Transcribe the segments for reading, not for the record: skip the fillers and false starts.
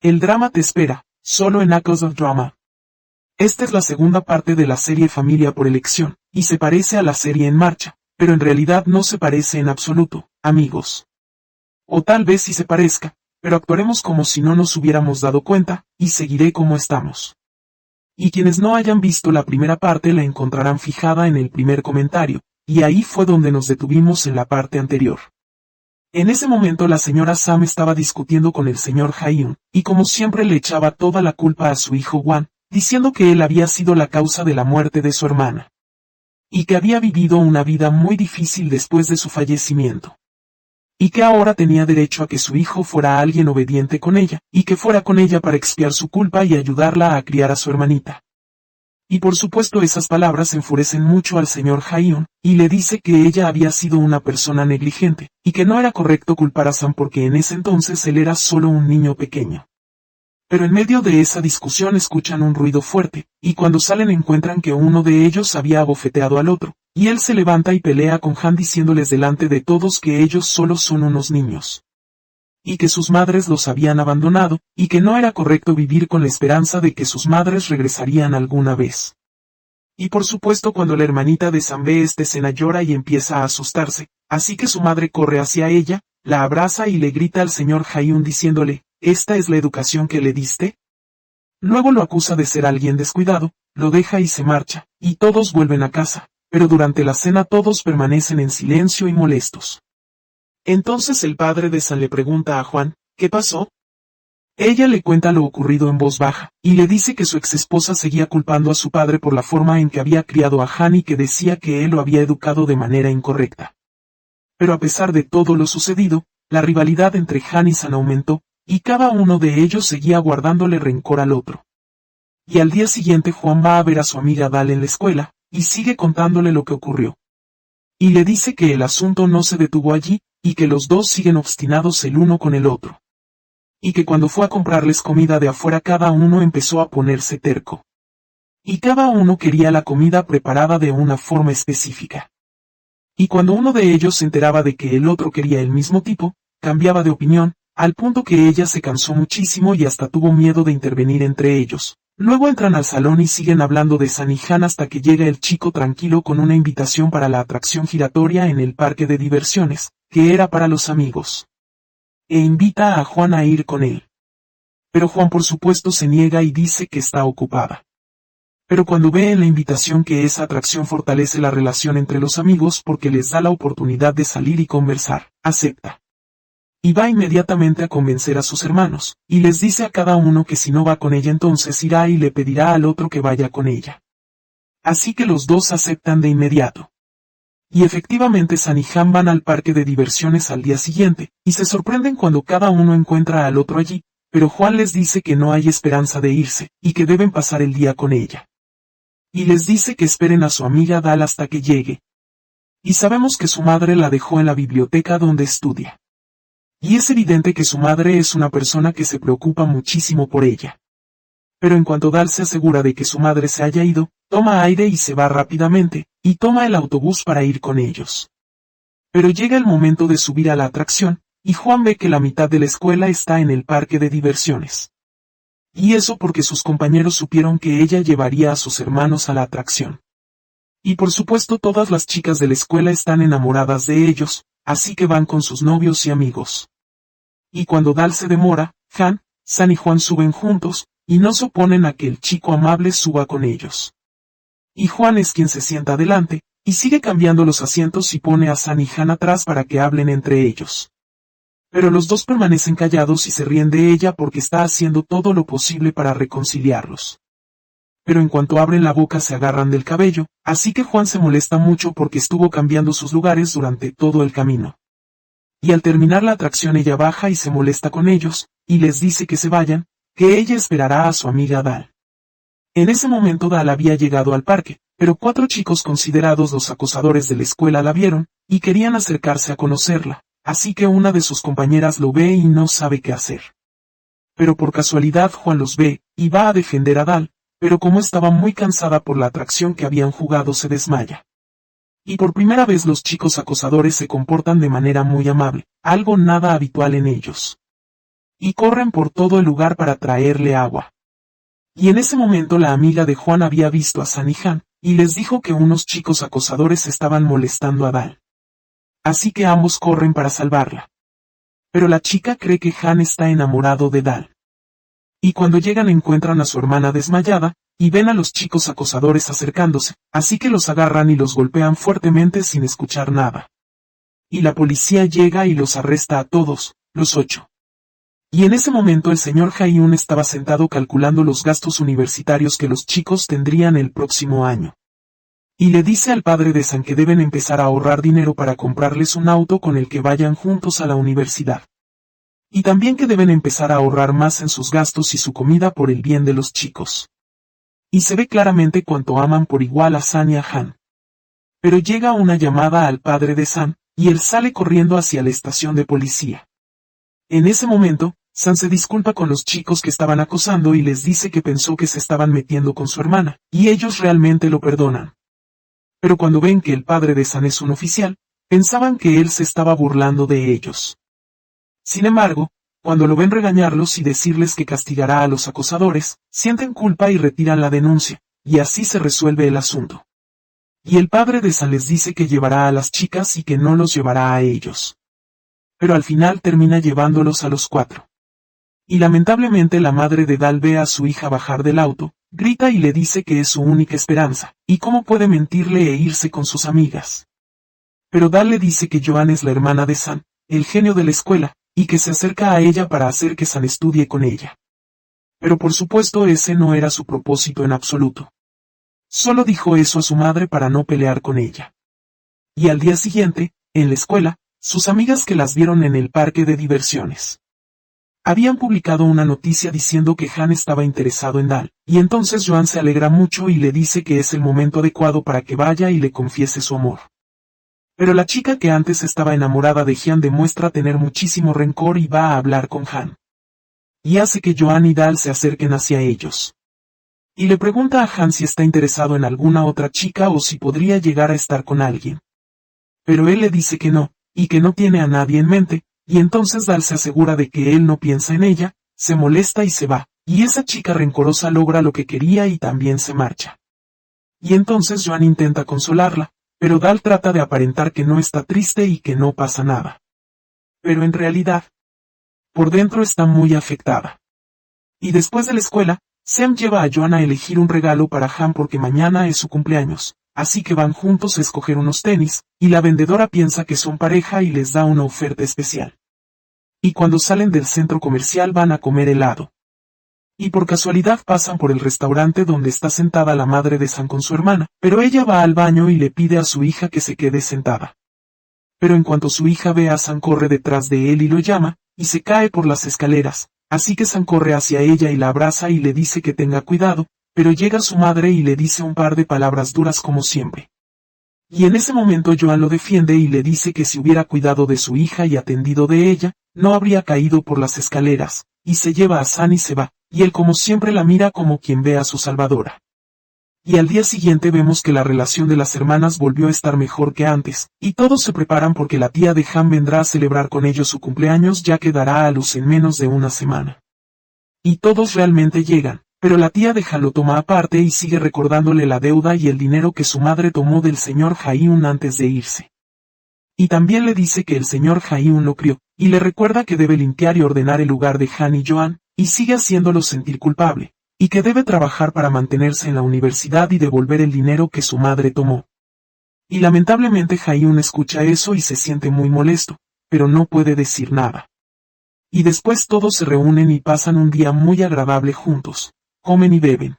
El drama te espera, solo en Echoes of Drama. Esta es la segunda parte de la serie Familia por elección, y se parece a la serie En Marcha, pero en realidad no se parece en absoluto, amigos. O tal vez sí se parezca, pero actuaremos como si no nos hubiéramos dado cuenta, y seguiré como estamos. Y quienes no hayan visto la primera parte la encontrarán fijada en el primer comentario, y ahí fue donde nos detuvimos en la parte anterior. En ese momento la señora Sam estaba discutiendo con el señor Hyun, y como siempre le echaba toda la culpa a su hijo Wan, diciendo que él había sido la causa de la muerte de su hermana. Y que había vivido una vida muy difícil después de su fallecimiento. Y que ahora tenía derecho a que su hijo fuera alguien obediente con ella, y que fuera con ella para expiar su culpa y ayudarla a criar a su hermanita. Y por supuesto esas palabras enfurecen mucho al señor Hyun, y le dice que ella había sido una persona negligente, y que no era correcto culpar a Sam porque en ese entonces él era solo un niño pequeño. Pero en medio de esa discusión escuchan un ruido fuerte, y cuando salen encuentran que uno de ellos había abofeteado al otro, y él se levanta y pelea con Han diciéndoles delante de todos que ellos solo son unos niños. Y que sus madres los habían abandonado, y que no era correcto vivir con la esperanza de que sus madres regresarían alguna vez. Y por supuesto cuando la hermanita de Sam ve esta escena llora y empieza a asustarse, así que su madre corre hacia ella, la abraza y le grita al señor Hyun diciéndole, ¿esta es la educación que le diste? Luego lo acusa de ser alguien descuidado, lo deja y se marcha, y todos vuelven a casa, pero durante la cena todos permanecen en silencio y molestos. Entonces el padre de Sam le pregunta a Juan, ¿qué pasó? Ella le cuenta lo ocurrido en voz baja, y le dice que su exesposa seguía culpando a su padre por la forma en que había criado a Han y que decía que él lo había educado de manera incorrecta. Pero a pesar de todo lo sucedido, la rivalidad entre Han y Sam aumentó, y cada uno de ellos seguía guardándole rencor al otro. Y al día siguiente Juan va a ver a su amiga Dal en la escuela, y sigue contándole lo que ocurrió. Y le dice que el asunto no se detuvo allí, y que los dos siguen obstinados el uno con el otro. Y que cuando fue a comprarles comida de afuera cada uno empezó a ponerse terco. Y cada uno quería la comida preparada de una forma específica. Y cuando uno de ellos se enteraba de que el otro quería el mismo tipo, cambiaba de opinión, al punto que ella se cansó muchísimo y hasta tuvo miedo de intervenir entre ellos. Luego entran al salón y siguen hablando de Sam y Han hasta que llega el chico tranquilo con una invitación para la atracción giratoria en el parque de diversiones, que era para los amigos. E invita a Juan a ir con él. Pero Juan por supuesto se niega y dice que está ocupada. Pero cuando ve en la invitación que esa atracción fortalece la relación entre los amigos porque les da la oportunidad de salir y conversar, acepta. Y va inmediatamente a convencer a sus hermanos, y les dice a cada uno que si no va con ella entonces irá y le pedirá al otro que vaya con ella. Así que los dos aceptan de inmediato. Y efectivamente Sam y Han van al parque de diversiones al día siguiente, y se sorprenden cuando cada uno encuentra al otro allí, pero Juan les dice que no hay esperanza de irse, y que deben pasar el día con ella. Y les dice que esperen a su amiga Dal hasta que llegue. Y sabemos que su madre la dejó en la biblioteca donde estudia. Y es evidente que su madre es una persona que se preocupa muchísimo por ella. Pero en cuanto Dal se asegura de que su madre se haya ido, toma aire y se va rápidamente, y toma el autobús para ir con ellos. Pero llega el momento de subir a la atracción, y Juan ve que la mitad de la escuela está en el parque de diversiones. Y eso porque sus compañeros supieron que ella llevaría a sus hermanos a la atracción. Y por supuesto todas las chicas de la escuela están enamoradas de ellos, así que van con sus novios y amigos. Y cuando Dal se demora, Han, Sam y Juan suben juntos, y no se oponen a que el chico amable suba con ellos. Y Juan es quien se sienta adelante, y sigue cambiando los asientos y pone a Sam y Han atrás para que hablen entre ellos. Pero los dos permanecen callados y se ríen de ella porque está haciendo todo lo posible para reconciliarlos. Pero en cuanto abren la boca se agarran del cabello, así que Juan se molesta mucho porque estuvo cambiando sus lugares durante todo el camino. Y al terminar la atracción ella baja y se molesta con ellos, y les dice que se vayan, que ella esperará a su amiga Dal. En ese momento Dal había llegado al parque, pero 4 chicos considerados los acosadores de la escuela la vieron, y querían acercarse a conocerla, así que una de sus compañeras lo ve y no sabe qué hacer. Pero por casualidad Juan los ve, y va a defender a Dal, pero como estaba muy cansada por la atracción que habían jugado se desmaya. Y por primera vez los chicos acosadores se comportan de manera muy amable, algo nada habitual en ellos. y corren por todo el lugar para traerle agua. Y en ese momento la amiga de Juan había visto a San y Han, y les dijo que unos chicos acosadores estaban molestando a Dal. Así que ambos corren para salvarla. Pero la chica cree que Han está enamorado de Dal. Y cuando llegan encuentran a su hermana desmayada, y ven a los chicos acosadores acercándose, así que los agarran y los golpean fuertemente sin escuchar nada. Y la policía llega y los arresta a todos, los 8. Y en ese momento el señor Ha-hyun estaba sentado calculando los gastos universitarios que los chicos tendrían el próximo año. Y le dice al padre de San que deben empezar a ahorrar dinero para comprarles un auto con el que vayan juntos a la universidad. Y también que deben empezar a ahorrar más en sus gastos y su comida por el bien de los chicos. Y se ve claramente cuánto aman por igual a San y a Han. Pero llega una llamada al padre de San, y él sale corriendo hacia la estación de policía. En ese momento, San se disculpa con los chicos que estaban acosando y les dice que pensó que se estaban metiendo con su hermana, y ellos realmente lo perdonan. Pero cuando ven que el padre de San es un oficial, pensaban que él se estaba burlando de ellos. Sin embargo, cuando lo ven regañarlos y decirles que castigará a los acosadores, sienten culpa y retiran la denuncia, y así se resuelve el asunto. Y el padre de San les dice que llevará a las chicas y que no los llevará a ellos. Pero al final termina llevándolos a los 4. Y lamentablemente la madre de Dal ve a su hija bajar del auto, grita y le dice que es su única esperanza, y cómo puede mentirle e irse con sus amigas. Pero Dal le dice que Joan es la hermana de San, el genio de la escuela, y que se acerca a ella para hacer que San estudie con ella. Pero por supuesto ese no era su propósito en absoluto. Solo dijo eso a su madre para no pelear con ella. Y al día siguiente, en la escuela, sus amigas que las vieron en el parque de diversiones habían publicado una noticia diciendo que Han estaba interesado en Dal, y entonces Joan se alegra mucho y le dice que es el momento adecuado para que vaya y le confiese su amor. Pero la chica que antes estaba enamorada de Han demuestra tener muchísimo rencor y va a hablar con Han. Y hace que Joan y Dal se acerquen hacia ellos. Y le pregunta a Han si está interesado en alguna otra chica o si podría llegar a estar con alguien. Pero él le dice que no, y que no tiene a nadie en mente, y entonces Dal se asegura de que él no piensa en ella, se molesta y se va, y esa chica rencorosa logra lo que quería y también se marcha. Y entonces Joan intenta consolarla, pero Dal trata de aparentar que no está triste y que no pasa nada. Pero en realidad, por dentro está muy afectada. Y después de la escuela, Sam lleva a Joan a elegir un regalo para Han porque mañana es su cumpleaños. Así que van juntos a escoger unos tenis, y la vendedora piensa que son pareja y les da una oferta especial. Y cuando salen del centro comercial van a comer helado. Y por casualidad pasan por el restaurante donde está sentada la madre de San con su hermana, pero ella va al baño y le pide a su hija que se quede sentada. Pero en cuanto su hija ve a San corre detrás de él y lo llama, y se cae por las escaleras, así que San corre hacia ella y la abraza y le dice que tenga cuidado, pero llega su madre y le dice un par de palabras duras como siempre. Y en ese momento Joan lo defiende y le dice que si hubiera cuidado de su hija y atendido de ella, no habría caído por las escaleras, y se lleva a San y se va, y él como siempre la mira como quien ve a su salvadora. Y al día siguiente vemos que la relación de las hermanas volvió a estar mejor que antes, y todos se preparan porque la tía de Han vendrá a celebrar con ellos su cumpleaños ya que dará a luz en menos de una semana. Y todos realmente llegan. Pero la tía de Han lo toma aparte y sigue recordándole la deuda y el dinero que su madre tomó del señor Ha-hyun antes de irse. Y también le dice que el señor Ha-hyun lo crió, y le recuerda que debe limpiar y ordenar el lugar de Han y Joan, y sigue haciéndolo sentir culpable, y que debe trabajar para mantenerse en la universidad y devolver el dinero que su madre tomó. Y lamentablemente Ha-hyun escucha eso y se siente muy molesto, pero no puede decir nada. Y después todos se reúnen y pasan un día muy agradable juntos. Comen y beben.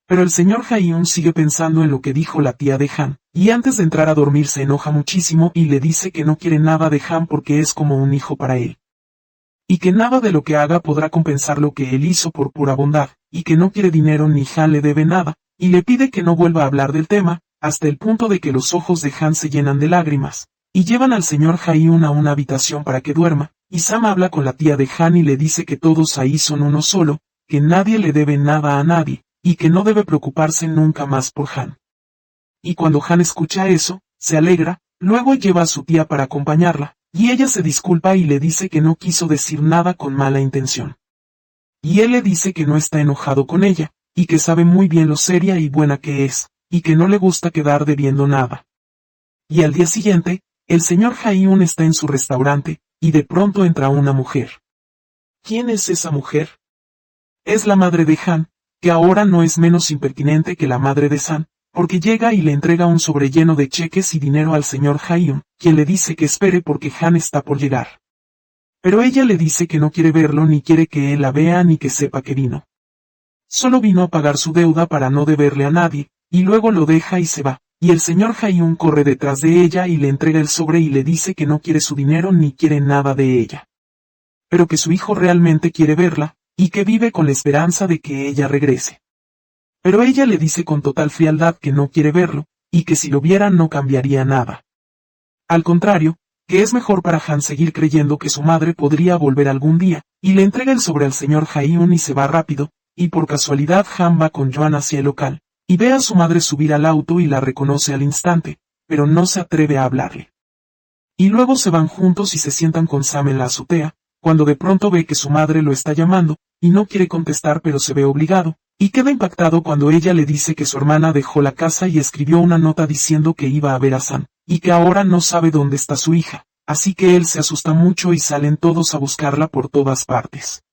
Pero el señor Ha-hyun sigue pensando en lo que dijo la tía de Han, y antes de entrar a dormir se enoja muchísimo y le dice que no quiere nada de Han porque es como un hijo para él. Y que nada de lo que haga podrá compensar lo que él hizo por pura bondad, y que no quiere dinero ni Han le debe nada, y le pide que no vuelva a hablar del tema, hasta el punto de que los ojos de Han se llenan de lágrimas, y llevan al señor Ha-hyun a una habitación para que duerma, y Sam habla con la tía de Han y le dice que todos ahí son uno solo, que nadie le debe nada a nadie, y que no debe preocuparse nunca más por Han. Y cuando Han escucha eso, se alegra, luego lleva a su tía para acompañarla, Y ella se disculpa y le dice que no quiso decir nada con mala intención. Y él le dice que no está enojado con ella, y que sabe muy bien lo seria y buena que es, y que no le gusta quedar debiendo nada. Y al día siguiente, el señor Ha-hyun está en su restaurante, y de pronto entra una mujer. ¿Quién es esa mujer? Es la madre de Han, que ahora no es menos impertinente que la madre de San, porque llega y le entrega un sobre lleno de cheques y dinero al señor Ha-hyun, quien le dice que espere porque Han está por llegar. Pero ella le dice que no quiere verlo ni quiere que él la vea ni que sepa que vino. Solo vino a pagar su deuda para no deberle a nadie, y luego lo deja y se va, y el señor Ha-hyun corre detrás de ella y le entrega el sobre y le dice que no quiere su dinero ni quiere nada de ella. Pero que su hijo realmente quiere verla, y que vive con la esperanza de que ella regrese. Pero ella le dice con total frialdad que no quiere verlo, y que si lo viera no cambiaría nada. Al contrario, que es mejor para Han seguir creyendo que su madre podría volver algún día, y le entrega el sobre al señor Ha-hyun y se va rápido, y por casualidad Han va con Joan hacia el local, y ve a su madre subir al auto y la reconoce al instante, pero no se atreve a hablarle. Y luego se van juntos y se sientan con Sam en la azotea, cuando de pronto ve que su madre lo está llamando, y no quiere contestar pero se ve obligado, y queda impactado cuando ella le dice que su hermana dejó la casa y escribió una nota diciendo que iba a ver a Sam, y que ahora no sabe dónde está su hija, así que él se asusta mucho y salen todos a buscarla por todas partes.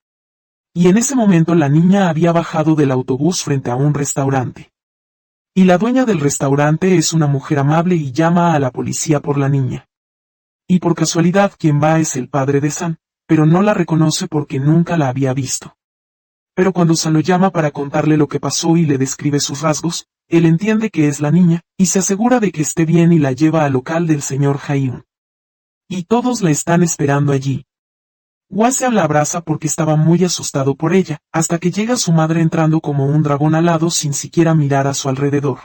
Y en ese momento la niña había bajado del autobús frente a un restaurante. Y la dueña del restaurante es una mujer amable y llama a la policía por la niña. Y por casualidad quien va es el padre de Sam, pero no la reconoce porque nunca la había visto. Pero cuando Sam lo llama para contarle lo que pasó y le describe sus rasgos, él entiende que es la niña, y se asegura de que esté bien y la lleva al local del señor Ha-hyun. Y todos la están esperando allí. Hwa-seam la abraza porque estaba muy asustado por ella, hasta que llega su madre entrando como un dragón alado sin siquiera mirar a su alrededor.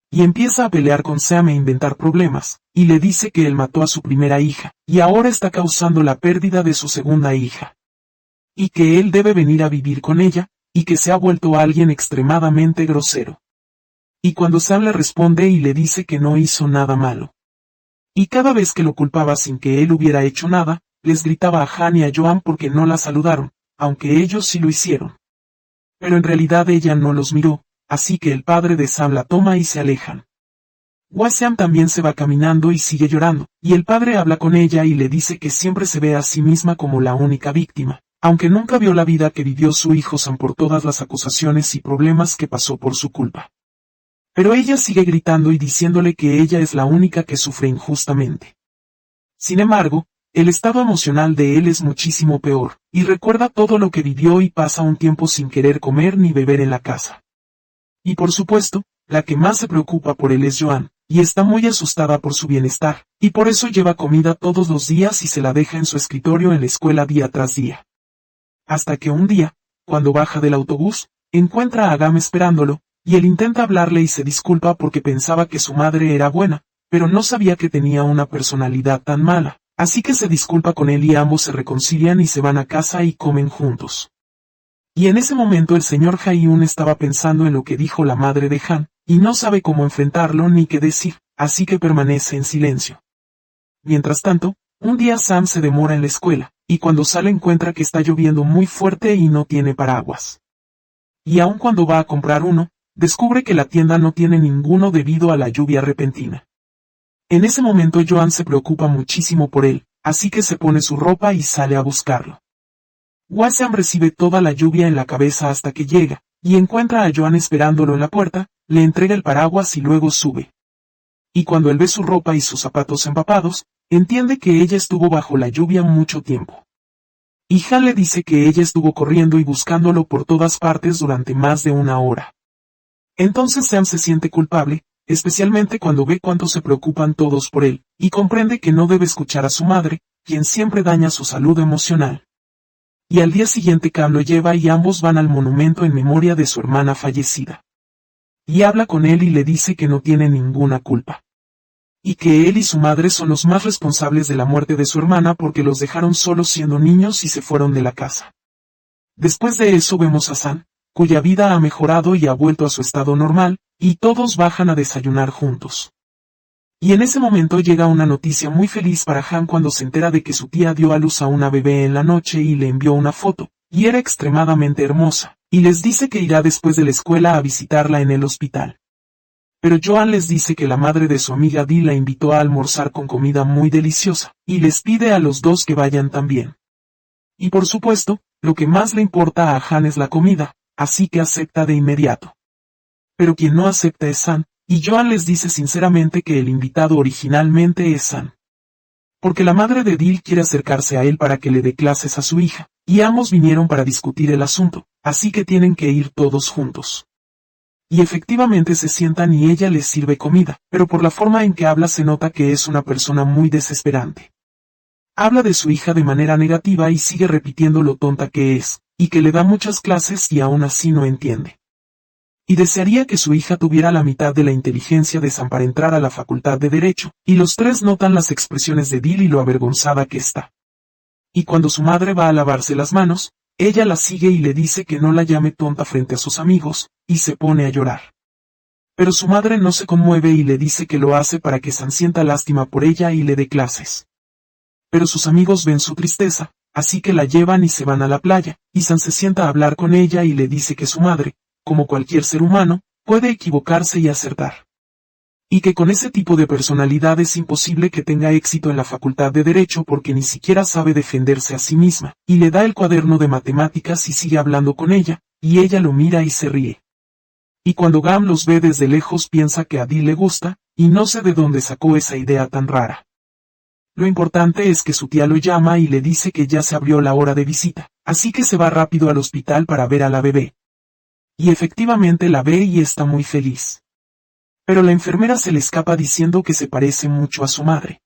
Y empieza a pelear con Sam e inventar problemas, y le dice que él mató a su primera hija, y ahora está causando la pérdida de su segunda hija. Y que él debe venir a vivir con ella, y que se ha vuelto alguien extremadamente grosero. Y cuando Sam le responde y le dice que no hizo nada malo. Y cada vez que lo culpaba sin que él hubiera hecho nada, les gritaba a Han y a Joan porque no la saludaron, aunque ellos sí lo hicieron. Pero en realidad ella no los miró, así que el padre de Sam la toma y se alejan. Hwa-seam también se va caminando y sigue llorando, y el padre habla con ella y le dice que siempre se ve a sí misma como la única víctima, aunque nunca vio la vida que vivió su hijo Sam por todas las acusaciones y problemas que pasó por su culpa. Pero ella sigue gritando y diciéndole que ella es la única que sufre injustamente. Sin embargo, el estado emocional de él es muchísimo peor, y recuerda todo lo que vivió y pasa un tiempo sin querer comer ni beber en la casa. Y por supuesto, la que más se preocupa por él es Joan, y está muy asustada por su bienestar, y por eso lleva comida todos los días y se la deja en su escritorio en la escuela día tras día. Hasta que un día, cuando baja del autobús, encuentra a Gam esperándolo, y él intenta hablarle y se disculpa porque pensaba que su madre era buena, pero no sabía que tenía una personalidad tan mala, así que se disculpa con él y ambos se reconcilian y se van a casa y comen juntos. Y en ese momento el señor Ha-hyun estaba pensando en lo que dijo la madre de Han, y no sabe cómo enfrentarlo ni qué decir, así que permanece en silencio. Mientras tanto, un día Sam se demora en la escuela, y cuando sale encuentra que está lloviendo muy fuerte y no tiene paraguas. Y aun cuando va a comprar uno, descubre que la tienda no tiene ninguno debido a la lluvia repentina. En ese momento Joan se preocupa muchísimo por él, así que se pone su ropa y sale a buscarlo. Hwa-seam recibe toda la lluvia en la cabeza hasta que llega, y encuentra a Joan esperándolo en la puerta, le entrega el paraguas y luego sube. Y cuando él ve su ropa y sus zapatos empapados, entiende que ella estuvo bajo la lluvia mucho tiempo. Y Han le dice que ella estuvo corriendo y buscándolo por todas partes durante más de una hora. Entonces Sam se siente culpable, especialmente cuando ve cuánto se preocupan todos por él, y comprende que no debe escuchar a su madre, quien siempre daña su salud emocional. Y al día siguiente Cam lo lleva y ambos van al monumento en memoria de su hermana fallecida. Y habla con él y le dice que no tiene ninguna culpa. Y que él y su madre son los más responsables de la muerte de su hermana porque los dejaron solos siendo niños y se fueron de la casa. Después de eso vemos a Sam, cuya vida ha mejorado y ha vuelto a su estado normal, y todos bajan a desayunar juntos. Y en ese momento llega una noticia muy feliz para Han cuando se entera de que su tía dio a luz a una bebé en la noche y le envió una foto, y era extremadamente hermosa, y les dice que irá después de la escuela a visitarla en el hospital. Pero Joan les dice que la madre de su amiga Dee la invitó a almorzar con comida muy deliciosa, y les pide a los dos que vayan también. Y por supuesto, lo que más le importa a Han es la comida, así que acepta de inmediato. Pero quien no acepta es Sam, y Joan les dice sinceramente que el invitado originalmente es Sam. Porque la madre de Dee quiere acercarse a él para que le dé clases a su hija, y ambos vinieron para discutir el asunto, así que tienen que ir todos juntos. Y efectivamente se sientan y ella les sirve comida, pero por la forma en que habla se nota que es una persona muy desesperante. Habla de su hija de manera negativa y sigue repitiendo lo tonta que es, y que le da muchas clases y aún así no entiende. Y desearía que su hija tuviera la mitad de la inteligencia de Sam para entrar a la facultad de Derecho, y los tres notan las expresiones de Dee y lo avergonzada que está. Y cuando su madre va a lavarse las manos, ella la sigue y le dice que no la llame tonta frente a sus amigos, y se pone a llorar. Pero su madre no se conmueve y le dice que lo hace para que Sam sienta lástima por ella y le dé clases. Pero sus amigos ven su tristeza, así que la llevan y se van a la playa, y Sam se sienta a hablar con ella y le dice que su madre, como cualquier ser humano, puede equivocarse y acertar. Y que con ese tipo de personalidad es imposible que tenga éxito en la facultad de Derecho porque ni siquiera sabe defenderse a sí misma, y le da el cuaderno de matemáticas y sigue hablando con ella, y ella lo mira y se ríe. Y cuando Gam los ve desde lejos piensa que a Dee le gusta, y no sé de dónde sacó esa idea tan rara. Lo importante es que su tía lo llama y le dice que ya se abrió la hora de visita, así que se va rápido al hospital para ver a la bebé. Y efectivamente la ve y está muy feliz. Pero la enfermera se le escapa diciendo que se parece mucho a su madre.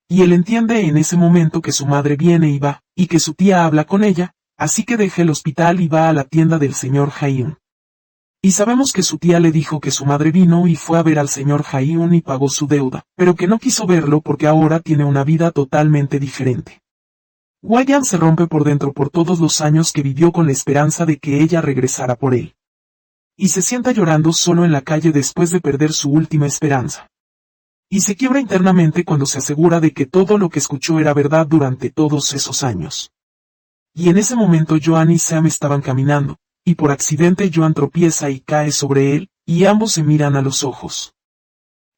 Y él entiende en ese momento que su madre viene y va, y que su tía habla con ella, así que deja el hospital y va a la tienda del señor Ha-eun. Y sabemos que su tía le dijo que su madre vino y fue a ver al señor Ha-eun y pagó su deuda, pero que no quiso verlo porque ahora tiene una vida totalmente diferente. Won-jan se rompe por dentro por todos los años que vivió con la esperanza de que ella regresara por él. Y se sienta llorando solo en la calle después de perder su última esperanza. Y se quiebra internamente cuando se asegura de que todo lo que escuchó era verdad durante todos esos años. Y en ese momento Joan y Sam estaban caminando, y por accidente Joan tropieza y cae sobre él, y ambos se miran a los ojos.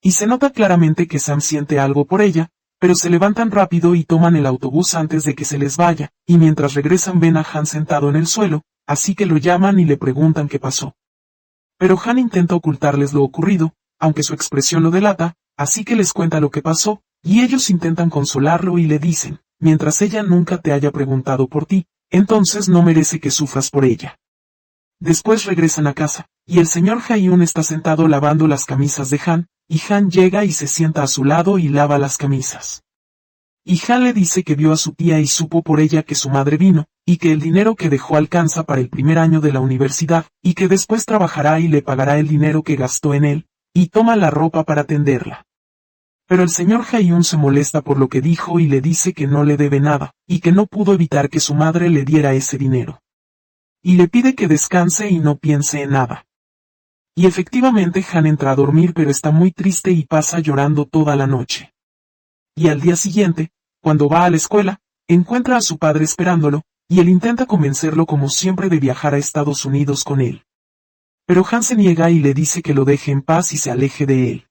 Y se nota claramente que Sam siente algo por ella, pero se levantan rápido y toman el autobús antes de que se les vaya, y mientras regresan ven a Han sentado en el suelo, así que lo llaman y le preguntan qué pasó. Pero Han intenta ocultarles lo ocurrido, aunque su expresión lo delata, así que les cuenta lo que pasó, y ellos intentan consolarlo y le dicen, mientras ella nunca te haya preguntado por ti, entonces no merece que sufras por ella. Después regresan a casa, y el señor Ha-eun está sentado lavando las camisas de Han, y Han llega y se sienta a su lado y lava las camisas. Y Han le dice que vio a su tía y supo por ella que su madre vino, y que el dinero que dejó alcanza para el primer año de la universidad, y que después trabajará y le pagará el dinero que gastó en él, y toma la ropa para tenderla. Pero el señor Ha-eun se molesta por lo que dijo y le dice que no le debe nada, y que no pudo evitar que su madre le diera ese dinero. Y le pide que descanse y no piense en nada. Y efectivamente Han entra a dormir pero está muy triste y pasa llorando toda la noche. Y al día siguiente, cuando va a la escuela, encuentra a su padre esperándolo, y él intenta convencerlo como siempre de viajar a Estados Unidos con él. Pero Han se niega y le dice que lo deje en paz y se aleje de él.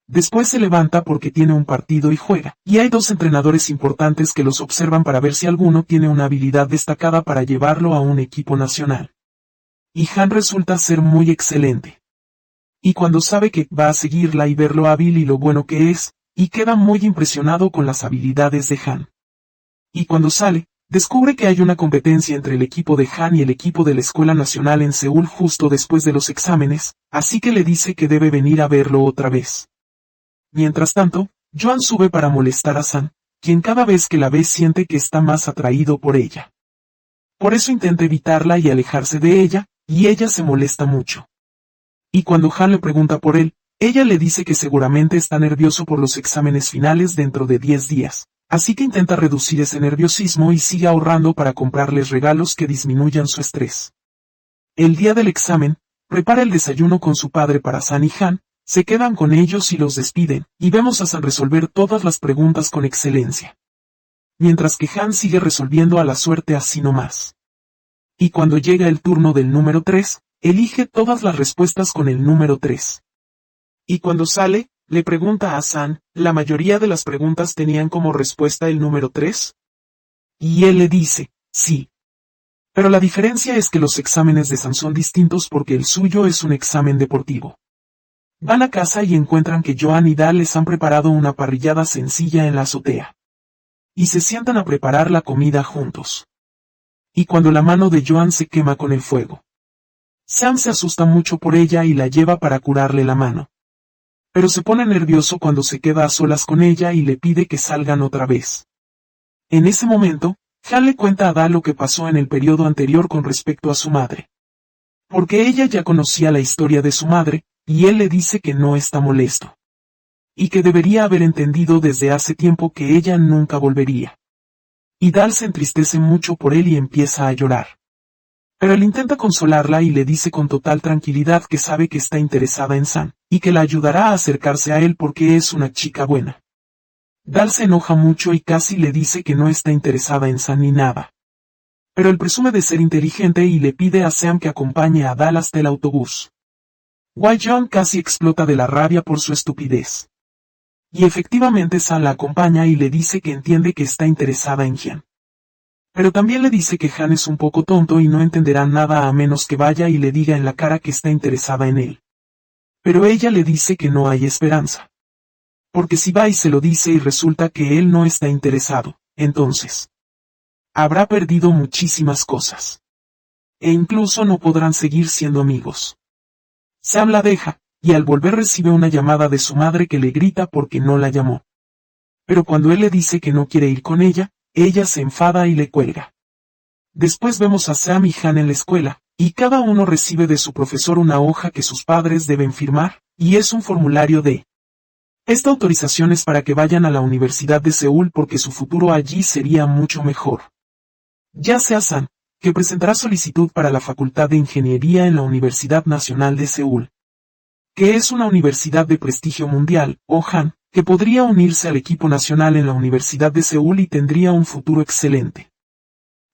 Después se levanta porque tiene un partido y juega, y hay dos entrenadores importantes que los observan para ver si alguno tiene una habilidad destacada para llevarlo a un equipo nacional. Y Han resulta ser muy excelente. Y cuando sabe que va a seguirla y ver lo hábil y lo bueno que es, y queda muy impresionado con las habilidades de Han. Y cuando sale, descubre que hay una competencia entre el equipo de Han y el equipo de la Escuela Nacional en Seúl justo después de los exámenes, así que le dice que debe venir a verlo otra vez. Mientras tanto, Joan sube para molestar a Sam, quien cada vez que la ve siente que está más atraído por ella. Por eso intenta evitarla y alejarse de ella, y ella se molesta mucho. Y cuando Han le pregunta por él, ella le dice que seguramente está nervioso por los exámenes finales dentro de 10 días, así que intenta reducir ese nerviosismo y sigue ahorrando para comprarles regalos que disminuyan su estrés. El día del examen, prepara el desayuno con su padre para Sam y Han, Se quedan con ellos y los despiden, y vemos a San resolver todas las preguntas con excelencia. Mientras que Han sigue resolviendo a la suerte así nomás. Y cuando llega el turno del número 3, elige todas las respuestas con el número 3. Y cuando sale, le pregunta a San, ¿la mayoría de las preguntas tenían como respuesta el número 3? Y él le dice, sí. Pero la diferencia es que los exámenes de San son distintos porque el suyo es un examen deportivo. Van a casa y encuentran que Joan y Dal les han preparado una parrillada sencilla en la azotea. Y se sientan a preparar la comida juntos. Y cuando la mano de Joan se quema con el fuego, Sam se asusta mucho por ella y la lleva para curarle la mano. Pero se pone nervioso cuando se queda a solas con ella y le pide que salgan otra vez. En ese momento, Han le cuenta a Dal lo que pasó en el periodo anterior con respecto a su madre. Porque ella ya conocía la historia de su madre, y él le dice que no está molesto. Y que debería haber entendido desde hace tiempo que ella nunca volvería. Y Dal se entristece mucho por él y empieza a llorar. Pero él intenta consolarla y le dice con total tranquilidad que sabe que está interesada en Sam, y que la ayudará a acercarse a él porque es una chica buena. Dal se enoja mucho y casi le dice que no está interesada en Sam ni nada. Pero él presume de ser inteligente y le pide a Sam que acompañe a Dal hasta el autobús. Wai-Jong casi explota de la rabia por su estupidez. Y efectivamente Sam la acompaña y le dice que entiende que está interesada en Han. Pero también le dice que Han es un poco tonto y no entenderá nada a menos que vaya y le diga en la cara que está interesada en él. Pero ella le dice que no hay esperanza. Porque si va y se lo dice y resulta que él no está interesado, entonces habrá perdido muchísimas cosas. E incluso no podrán seguir siendo amigos. Sam la deja, y al volver recibe una llamada de su madre que le grita porque no la llamó. Pero cuando él le dice que no quiere ir con ella se enfada y le cuelga. Después vemos a Sam y Han en la escuela, y cada uno recibe de su profesor una hoja que sus padres deben firmar, y es un formulario de esta autorización es para que vayan a la Universidad de Seúl porque su futuro allí sería mucho mejor. Ya sea Sam, que presentará solicitud para la Facultad de Ingeniería en la Universidad Nacional de Seúl, que es una universidad de prestigio mundial, o Han, que podría unirse al equipo nacional en la Universidad de Seúl y tendría un futuro excelente.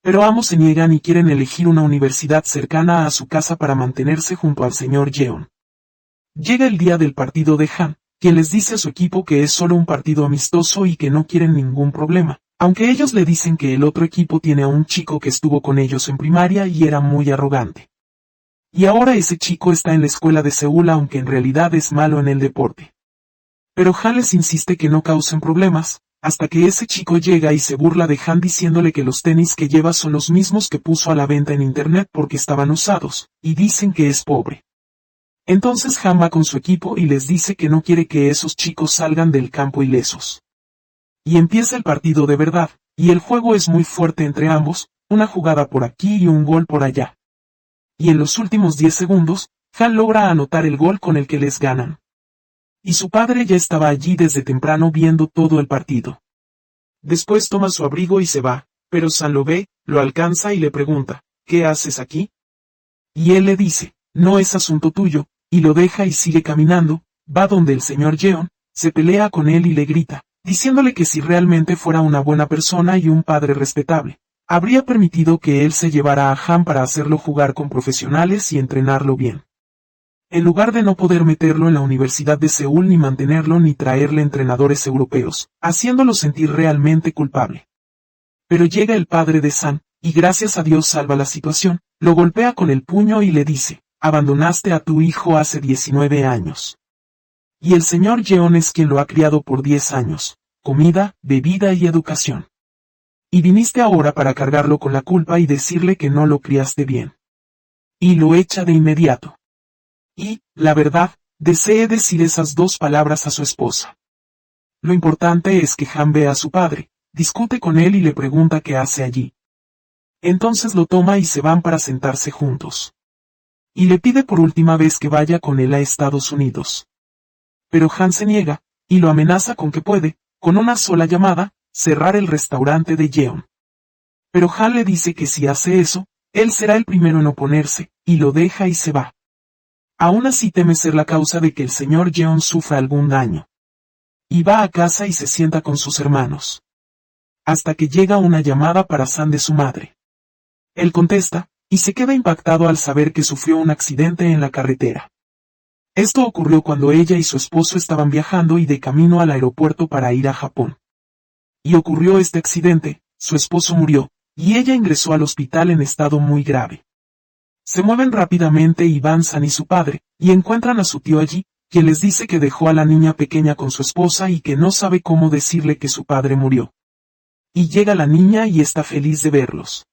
Pero ambos se niegan y quieren elegir una universidad cercana a su casa para mantenerse junto al señor Jeon. Llega el día del partido de Han, quien les dice a su equipo que es solo un partido amistoso y que no quieren ningún problema, aunque ellos le dicen que el otro equipo tiene a un chico que estuvo con ellos en primaria y era muy arrogante. Y ahora ese chico está en la escuela de Seúl aunque en realidad es malo en el deporte. Pero Han les insiste que no causen problemas, hasta que ese chico llega y se burla de Han diciéndole que los tenis que lleva son los mismos que puso a la venta en internet porque estaban usados, y dicen que es pobre. Entonces Han va con su equipo y les dice que no quiere que esos chicos salgan del campo ilesos. Y empieza el partido de verdad, y el juego es muy fuerte entre ambos, una jugada por aquí y un gol por allá. Y en los últimos 10 segundos, Han logra anotar el gol con el que les ganan. Y su padre ya estaba allí desde temprano viendo todo el partido. Después toma su abrigo y se va, pero Sam lo ve, lo alcanza y le pregunta, ¿qué haces aquí? Y él le dice, no es asunto tuyo, y lo deja y sigue caminando, va donde el señor Jeon, se pelea con él y le grita, diciéndole que si realmente fuera una buena persona y un padre respetable, habría permitido que él se llevara a Han para hacerlo jugar con profesionales y entrenarlo bien. En lugar de no poder meterlo en la Universidad de Seúl ni mantenerlo ni traerle entrenadores europeos, haciéndolo sentir realmente culpable. Pero llega el padre de Sam, y gracias a Dios salva la situación, lo golpea con el puño y le dice, abandonaste a tu hijo hace 19 años. Y el señor Jeon es quien lo ha criado por 10 años, comida, bebida y educación. Y viniste ahora para cargarlo con la culpa y decirle que no lo criaste bien. Y lo echa de inmediato. Y, la verdad, desee decir esas 2 palabras a su esposa. Lo importante es que Han ve a su padre, discute con él y le pregunta qué hace allí. Entonces lo toma y se van para sentarse juntos. Y le pide por última vez que vaya con él a Estados Unidos. Pero Han se niega, y lo amenaza con que puede, con una sola llamada, cerrar el restaurante de Jeon. Pero Han le dice que si hace eso, él será el primero en oponerse, y lo deja y se va. Aún así teme ser la causa de que el señor Jeon sufra algún daño. Y va a casa y se sienta con sus hermanos. Hasta que llega una llamada para San de su madre. Él contesta, y se queda impactado al saber que sufrió un accidente en la carretera. Esto ocurrió cuando ella y su esposo estaban viajando y de camino al aeropuerto para ir a Japón. Y ocurrió este accidente, su esposo murió, y ella ingresó al hospital en estado muy grave. Se mueven rápidamente y van San y su padre, y encuentran a su tío allí, quien les dice que dejó a la niña pequeña con su esposa y que no sabe cómo decirle que su padre murió. Y llega la niña y está feliz de verlos.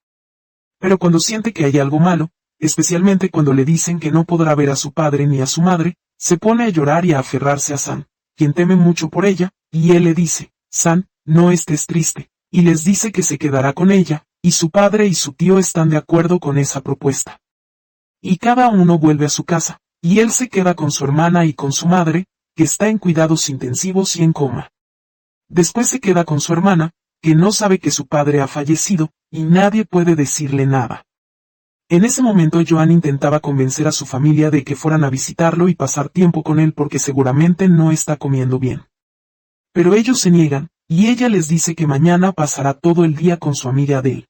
Pero cuando siente que hay algo malo, especialmente cuando le dicen que no podrá ver a su padre ni a su madre, se pone a llorar y a aferrarse a San, quien teme mucho por ella, y él le dice, San, no estés triste, y les dice que se quedará con ella, y su padre y su tío están de acuerdo con esa propuesta. Y cada uno vuelve a su casa, y él se queda con su hermana y con su madre, que está en cuidados intensivos y en coma. Después se queda con su hermana, que no sabe que su padre ha fallecido, y nadie puede decirle nada. En ese momento Joan intentaba convencer a su familia de que fueran a visitarlo y pasar tiempo con él porque seguramente no está comiendo bien. Pero ellos se niegan, y ella les dice que mañana pasará todo el día con su amiga Adele.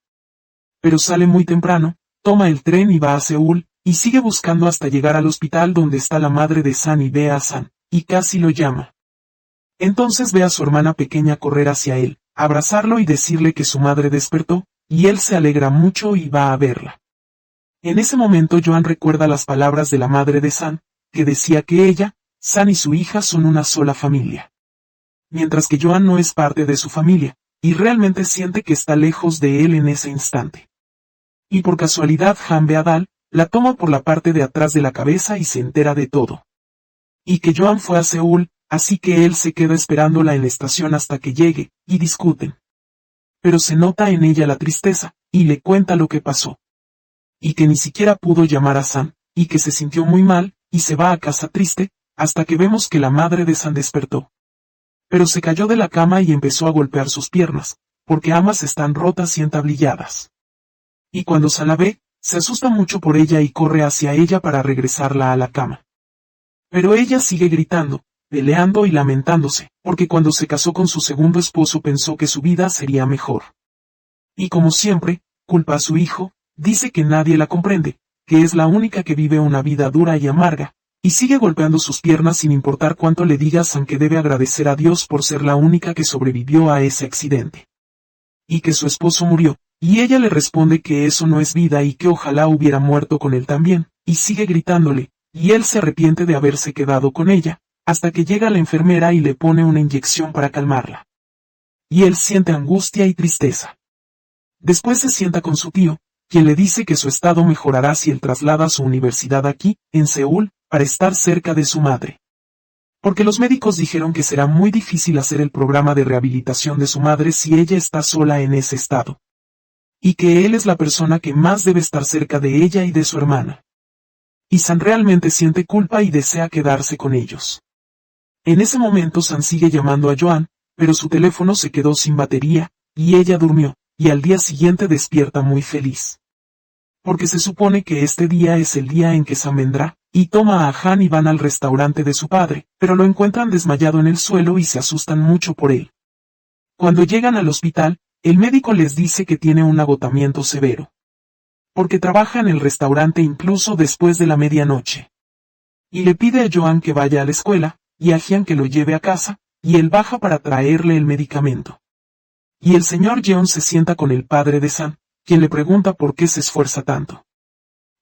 Pero sale muy temprano, toma el tren y va a Seúl, y sigue buscando hasta llegar al hospital donde está la madre de San y ve a San, y casi lo llama. Entonces ve a su hermana pequeña correr hacia él, abrazarlo y decirle que su madre despertó, y él se alegra mucho y va a verla. En ese momento Joan recuerda las palabras de la madre de San, que decía que ella, San y su hija son una sola familia. Mientras que Joan no es parte de su familia, y realmente siente que está lejos de él en ese instante. Y por casualidad Han ve a Dal, la toma por la parte de atrás de la cabeza y se entera de todo. Y que Joan fue a Seúl, así que él se queda esperándola en la estación hasta que llegue, y discuten. Pero se nota en ella la tristeza, y le cuenta lo que pasó. Y que ni siquiera pudo llamar a San, y que se sintió muy mal, y se va a casa triste, hasta que vemos que la madre de San despertó. Pero se cayó de la cama y empezó a golpear sus piernas, porque ambas están rotas y entablilladas. Y cuando San la ve, se asusta mucho por ella y corre hacia ella para regresarla a la cama. Pero ella sigue gritando, peleando y lamentándose, porque cuando se casó con su segundo esposo pensó que su vida sería mejor. Y como siempre, culpa a su hijo, dice que nadie la comprende, que es la única que vive una vida dura y amarga, y sigue golpeando sus piernas sin importar cuánto le diga San que debe agradecer a Dios por ser la única que sobrevivió a ese accidente. Y que su esposo murió, y ella le responde que eso no es vida y que ojalá hubiera muerto con él también, y sigue gritándole, y él se arrepiente de haberse quedado con ella, hasta que llega la enfermera y le pone una inyección para calmarla. Y él siente angustia y tristeza. Después se sienta con su tío, quien le dice que su estado mejorará si él traslada su universidad aquí, en Seúl, para estar cerca de su madre. Porque los médicos dijeron que será muy difícil hacer el programa de rehabilitación de su madre si ella está sola en ese estado. Y que él es la persona que más debe estar cerca de ella y de su hermana. Y San realmente siente culpa y desea quedarse con ellos. En ese momento San sigue llamando a Joan, pero su teléfono se quedó sin batería, y ella durmió, y al día siguiente despierta muy feliz. Porque se supone que este día es el día en que San vendrá, y toma a Han y van al restaurante de su padre, pero lo encuentran desmayado en el suelo y se asustan mucho por él. Cuando llegan al hospital, el médico les dice que tiene un agotamiento severo. Porque trabaja en el restaurante incluso después de la medianoche. Y le pide a Joan que vaya a la escuela, y a Hyun que lo lleve a casa, y él baja para traerle el medicamento. Y el señor Jeon se sienta con el padre de San, quien le pregunta por qué se esfuerza tanto.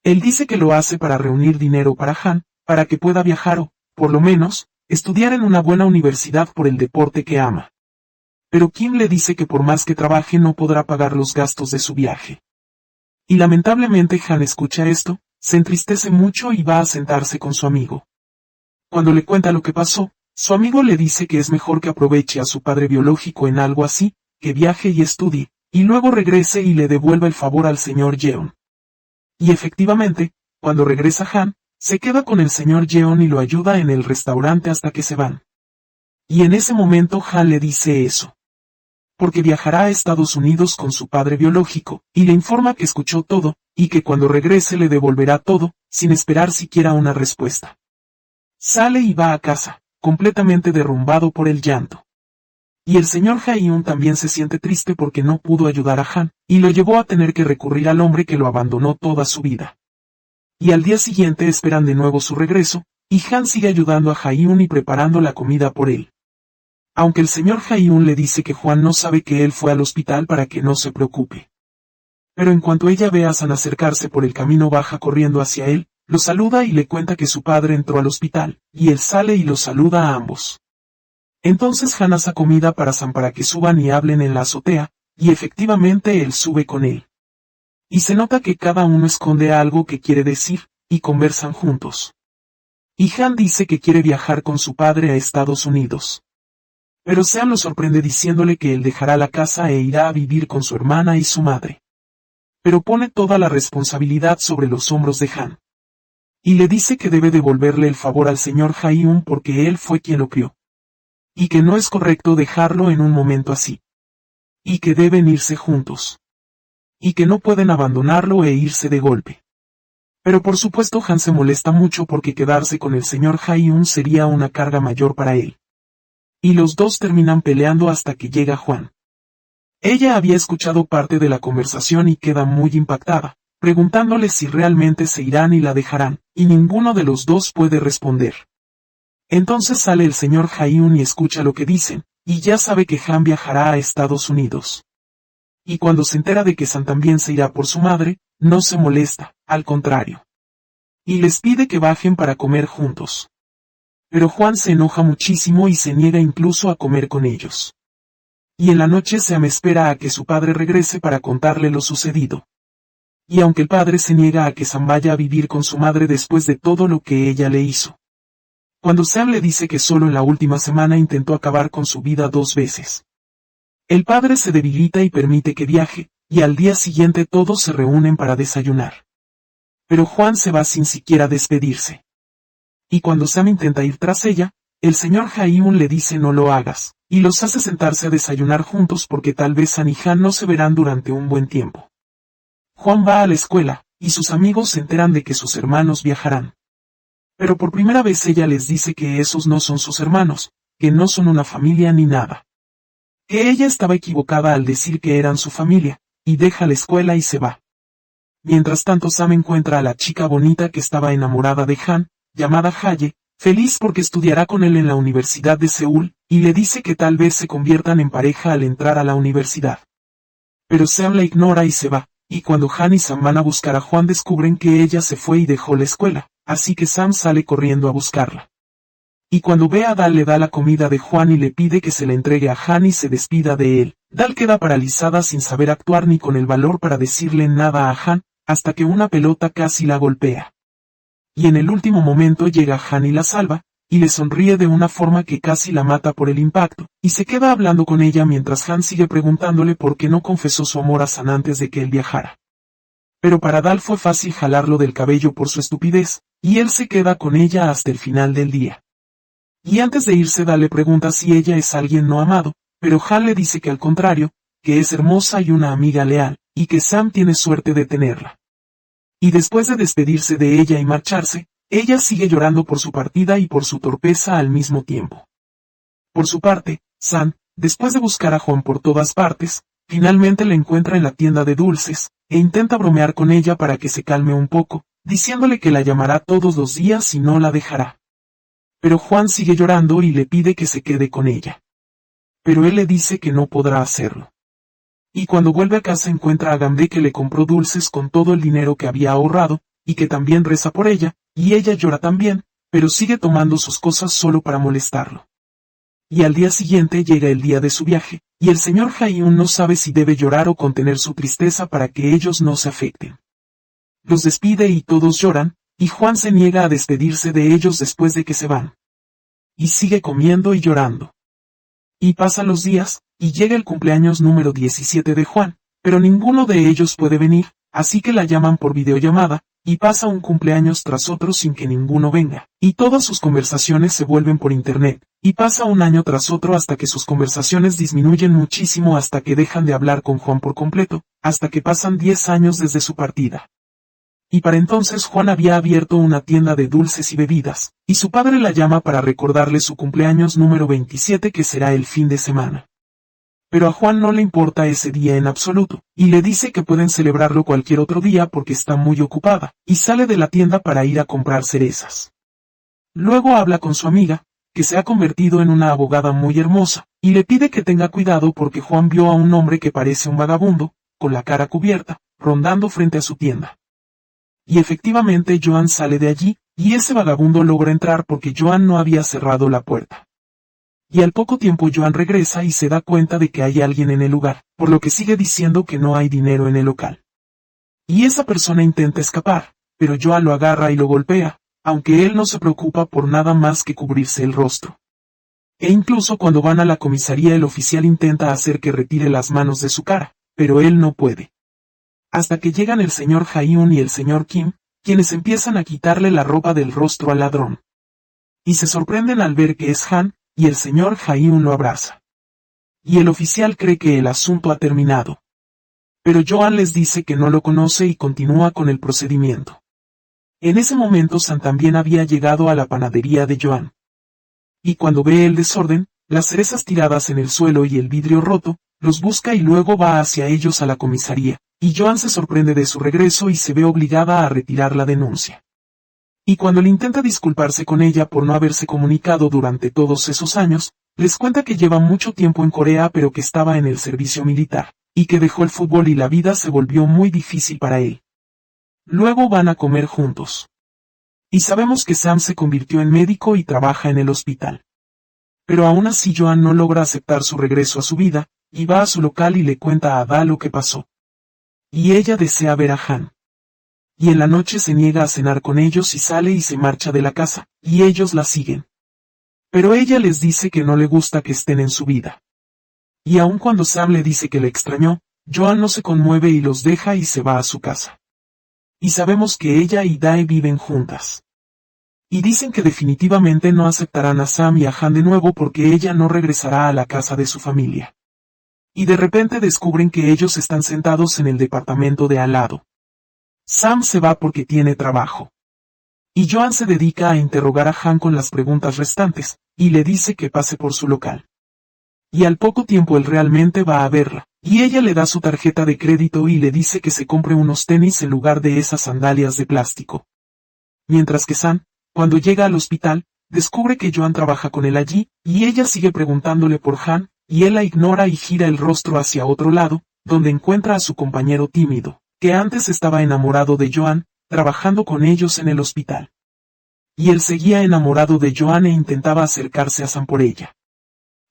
Él dice que lo hace para reunir dinero para Han, para que pueda viajar o, por lo menos, estudiar en una buena universidad por el deporte que ama. Pero Kim le dice que por más que trabaje no podrá pagar los gastos de su viaje. Y lamentablemente Han escucha esto, se entristece mucho y va a sentarse con su amigo. Cuando le cuenta lo que pasó, su amigo le dice que es mejor que aproveche a su padre biológico en algo así, que viaje y estudie, y luego regrese y le devuelva el favor al señor Jeon. Y efectivamente, cuando regresa Han, se queda con el señor Jeon y lo ayuda en el restaurante hasta que se van. Y en ese momento Han le dice eso. porque viajará a Estados Unidos con su padre biológico, y le informa que escuchó todo, y que cuando regrese le devolverá todo, sin esperar siquiera una respuesta. Sale y va a casa, completamente derrumbado por el llanto. Y el señor Ha-hyun también se siente triste porque no pudo ayudar a Han, y lo llevó a tener que recurrir al hombre que lo abandonó toda su vida. Y al día siguiente esperan de nuevo su regreso, y Han sigue ayudando a Ha-hyun y preparando la comida por él. Aunque el señor Ha-hyun le dice que Juan no sabe que él fue al hospital para que no se preocupe. Pero en cuanto ella ve a San acercarse por el camino baja corriendo hacia él, lo saluda y le cuenta que su padre entró al hospital, y él sale y los saluda a ambos. Entonces Han hace comida para San para que suban y hablen en la azotea, y efectivamente él sube con él. Y se nota que cada uno esconde algo que quiere decir, y conversan juntos. Y Han dice que quiere viajar con su padre a Estados Unidos. Pero Sean lo sorprende diciéndole que él dejará la casa e irá a vivir con su hermana y su madre. Pero pone toda la responsabilidad sobre los hombros de Han. Y le dice que debe devolverle el favor al señor Ha-hyun porque él fue quien lo crió. Y que no es correcto dejarlo en un momento así. Y que deben irse juntos. Y que no pueden abandonarlo e irse de golpe. Pero por supuesto Han se molesta mucho porque quedarse con el señor Ha-hyun sería una carga mayor para él. Y los dos terminan peleando hasta que llega Juan. Ella había escuchado parte de la conversación y queda muy impactada, preguntándole si realmente se irán y la dejarán, y ninguno de los dos puede responder. Entonces sale el señor Ha-hyun y escucha lo que dicen, y ya sabe que Han viajará a Estados Unidos. Y cuando se entera de que San también se irá por su madre, no se molesta, al contrario. Y les pide que bajen para comer juntos. Pero Juan se enoja muchísimo y se niega incluso a comer con ellos. Y en la noche Sam espera a que su padre regrese para contarle lo sucedido. Y aunque el padre se niega a que Sam vaya a vivir con su madre después de todo lo que ella le hizo. Cuando Sam le dice que solo en la última semana intentó acabar con su vida 2 veces. El padre se debilita y permite que viaje, y al día siguiente todos se reúnen para desayunar. Pero Juan se va sin siquiera despedirse. Y cuando Sam intenta ir tras ella, el señor Ha-hyun le dice no lo hagas, y los hace sentarse a desayunar juntos porque tal vez San y Han no se verán durante un buen tiempo. Juan va a la escuela, y sus amigos se enteran de que sus hermanos viajarán. Pero por primera vez ella les dice que esos no son sus hermanos, que no son una familia ni nada. Que ella estaba equivocada al decir que eran su familia, y deja la escuela y se va. Mientras tanto Sam encuentra a la chica bonita que estaba enamorada de Han, llamada Haye, feliz porque estudiará con él en la Universidad de Seúl, y le dice que tal vez se conviertan en pareja al entrar a la universidad. Pero Sam la ignora y se va, y cuando Han y Sam van a buscar a Juan descubren que ella se fue y dejó la escuela, así que Sam sale corriendo a buscarla. Y cuando ve a Dal le da la comida de Juan y le pide que se la entregue a Han y se despida de él. Dal queda paralizada sin saber actuar ni con el valor para decirle nada a Han, hasta que una pelota casi la golpea. Y en el último momento llega Han y la salva, y le sonríe de una forma que casi la mata por el impacto, y se queda hablando con ella mientras Han sigue preguntándole por qué no confesó su amor a San antes de que él viajara. Pero para Dal fue fácil jalarlo del cabello por su estupidez, y él se queda con ella hasta el final del día. Y antes de irse Dal le pregunta si ella es alguien no amado, pero Han le dice que al contrario, que es hermosa y una amiga leal, y que Sam tiene suerte de tenerla. Y después de despedirse de ella y marcharse, ella sigue llorando por su partida y por su torpeza al mismo tiempo. Por su parte, Sam, después de buscar a Juan por todas partes, finalmente la encuentra en la tienda de dulces, e intenta bromear con ella para que se calme un poco, diciéndole que la llamará todos los días y no la dejará. Pero Juan sigue llorando y le pide que se quede con ella. Pero él le dice que no podrá hacerlo. Y cuando vuelve a casa encuentra a Gamde que le compró dulces con todo el dinero que había ahorrado, y que también reza por ella, y ella llora también, pero sigue tomando sus cosas solo para molestarlo. Y al día siguiente llega el día de su viaje, y el señor Ha-hyun no sabe si debe llorar o contener su tristeza para que ellos no se afecten. Los despide y todos lloran, y Juan se niega a despedirse de ellos después de que se van. Y sigue comiendo y llorando. Y pasan los días, y llega el cumpleaños número 17 de Juan, pero ninguno de ellos puede venir, así que la llaman por videollamada, y pasa un cumpleaños tras otro sin que ninguno venga, y todas sus conversaciones se vuelven por internet, y pasa un año tras otro hasta que sus conversaciones disminuyen muchísimo hasta que dejan de hablar con Juan por completo, hasta que pasan 10 años desde su partida. Y para entonces Juan había abierto una tienda de dulces y bebidas, y su padre la llama para recordarle su cumpleaños número 27 que será el fin de semana. Pero a Juan no le importa ese día en absoluto, y le dice que pueden celebrarlo cualquier otro día porque está muy ocupada, y sale de la tienda para ir a comprar cerezas. Luego habla con su amiga, que se ha convertido en una abogada muy hermosa, y le pide que tenga cuidado porque Juan vio a un hombre que parece un vagabundo, con la cara cubierta, rondando frente a su tienda. Y efectivamente Joan sale de allí, y ese vagabundo logra entrar porque Joan no había cerrado la puerta. Y al poco tiempo Joan regresa y se da cuenta de que hay alguien en el lugar, por lo que sigue diciendo que no hay dinero en el local. Y esa persona intenta escapar, pero Joan lo agarra y lo golpea, aunque él no se preocupa por nada más que cubrirse el rostro. E incluso cuando van a la comisaría el oficial intenta hacer que retire las manos de su cara, pero él no puede. Hasta que llegan el señor Jae-un y el señor Kim, quienes empiezan a quitarle la ropa del rostro al ladrón. Y se sorprenden al ver que es Han, y el señor Jae-un lo abraza. Y el oficial cree que el asunto ha terminado. Pero Joan les dice que no lo conoce y continúa con el procedimiento. En ese momento San también había llegado a la panadería de Joan. Y cuando ve el desorden, las cerezas tiradas en el suelo y el vidrio roto, los busca y luego va hacia ellos a la comisaría. Y Joan se sorprende de su regreso y se ve obligada a retirar la denuncia. Y cuando le intenta disculparse con ella por no haberse comunicado durante todos esos años, les cuenta que lleva mucho tiempo en Corea pero que estaba en el servicio militar, y que dejó el fútbol y la vida se volvió muy difícil para él. Luego van a comer juntos. Y sabemos que Sam se convirtió en médico y trabaja en el hospital. Pero aún así Joan no logra aceptar su regreso a su vida, y va a su local y le cuenta a Da lo que pasó. Y ella desea ver a Han. Y en la noche se niega a cenar con ellos y sale y se marcha de la casa, y ellos la siguen. Pero ella les dice que no le gusta que estén en su vida. Y aun cuando Sam le dice que le extrañó, Joan no se conmueve y los deja y se va a su casa. Y sabemos que ella y Dae viven juntas. Y dicen que definitivamente no aceptarán a Sam y a Han de nuevo porque ella no regresará a la casa de su familia. Y de repente descubren que ellos están sentados en el departamento de al lado. Sam se va porque tiene trabajo. Y Joan se dedica a interrogar a Han con las preguntas restantes, y le dice que pase por su local. Y al poco tiempo él realmente va a verla, y ella le da su tarjeta de crédito y le dice que se compre unos tenis en lugar de esas sandalias de plástico. Mientras que Sam, cuando llega al hospital, descubre que Joan trabaja con él allí, y ella sigue preguntándole por Han, y él la ignora y gira el rostro hacia otro lado, donde encuentra a su compañero tímido, que antes estaba enamorado de Joan, trabajando con ellos en el hospital. Y él seguía enamorado de Joan e intentaba acercarse a Sam por ella.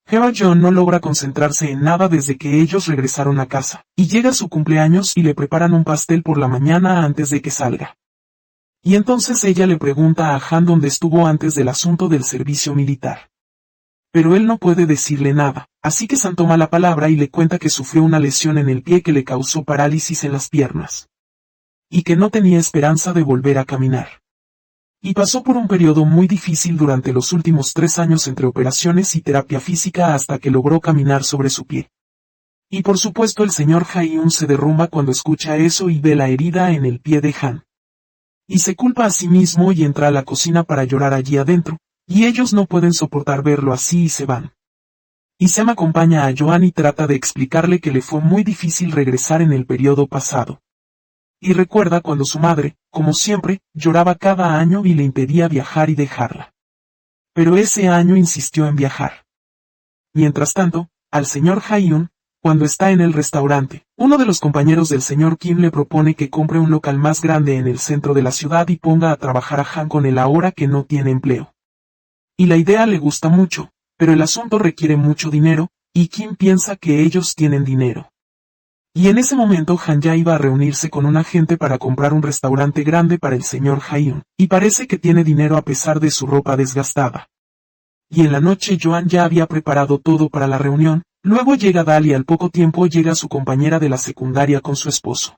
Pero John no logra concentrarse en nada desde que ellos regresaron a casa, y llega su cumpleaños y le preparan un pastel por la mañana antes de que salga. Y entonces ella le pregunta a Han dónde estuvo antes del asunto del servicio militar. Pero él no puede decirle nada, así que Sam toma la palabra y le cuenta que sufrió una lesión en el pie que le causó parálisis en las piernas. Y que no tenía esperanza de volver a caminar. Y pasó por un periodo muy difícil durante los últimos 3 años entre operaciones y terapia física hasta que logró caminar sobre su pie. Y por supuesto el señor Jae-un se derrumba cuando escucha eso y ve la herida en el pie de Han. Y se culpa a sí mismo y entra a la cocina para llorar allí adentro, y ellos no pueden soportar verlo así y se van. Y Sam acompaña a Joan y trata de explicarle que le fue muy difícil regresar en el periodo pasado. Y recuerda cuando su madre, como siempre, lloraba cada año y le impedía viajar y dejarla. Pero ese año insistió en viajar. Mientras tanto, al señor Jae-un, cuando está en el restaurante, uno de los compañeros del señor Kim le propone que compre un local más grande en el centro de la ciudad y ponga a trabajar a Han con él ahora que no tiene empleo. Y la idea le gusta mucho, pero el asunto requiere mucho dinero, y Kim piensa que ellos tienen dinero. Y en ese momento Han ya iba a reunirse con un agente para comprar un restaurante grande para el señor Jae-un, y parece que tiene dinero a pesar de su ropa desgastada. Y en la noche Joan ya había preparado todo para la reunión, luego llega Dal y al poco tiempo llega su compañera de la secundaria con su esposo.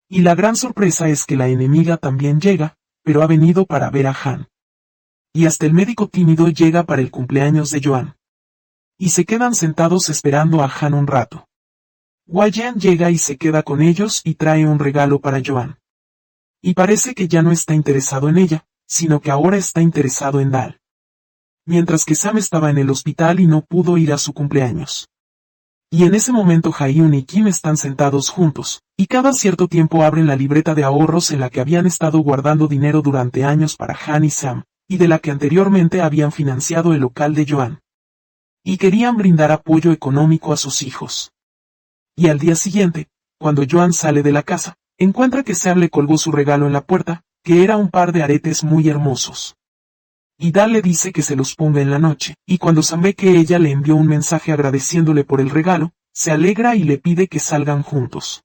Y la gran sorpresa es que la enemiga también llega, pero ha venido para ver a Han. Y hasta el médico tímido llega para el cumpleaños de Joan. Y se quedan sentados esperando a Han un rato. Wei-Yan llega y se queda con ellos y trae un regalo para Joan. Y parece que ya no está interesado en ella, sino que ahora está interesado en Dal. Mientras que Sam estaba en el hospital y no pudo ir a su cumpleaños. Y en ese momento Hae-un y Kim están sentados juntos, y cada cierto tiempo abren la libreta de ahorros en la que habían estado guardando dinero durante años para Han y Sam, y de la que anteriormente habían financiado el local de Joan. Y querían brindar apoyo económico a sus hijos. Y al día siguiente, cuando Joan sale de la casa, encuentra que Sam le colgó su regalo en la puerta, que era un par de aretes muy hermosos. Y Dal le dice que se los ponga en la noche, y cuando Sam ve que ella le envió un mensaje agradeciéndole por el regalo, se alegra y le pide que salgan juntos.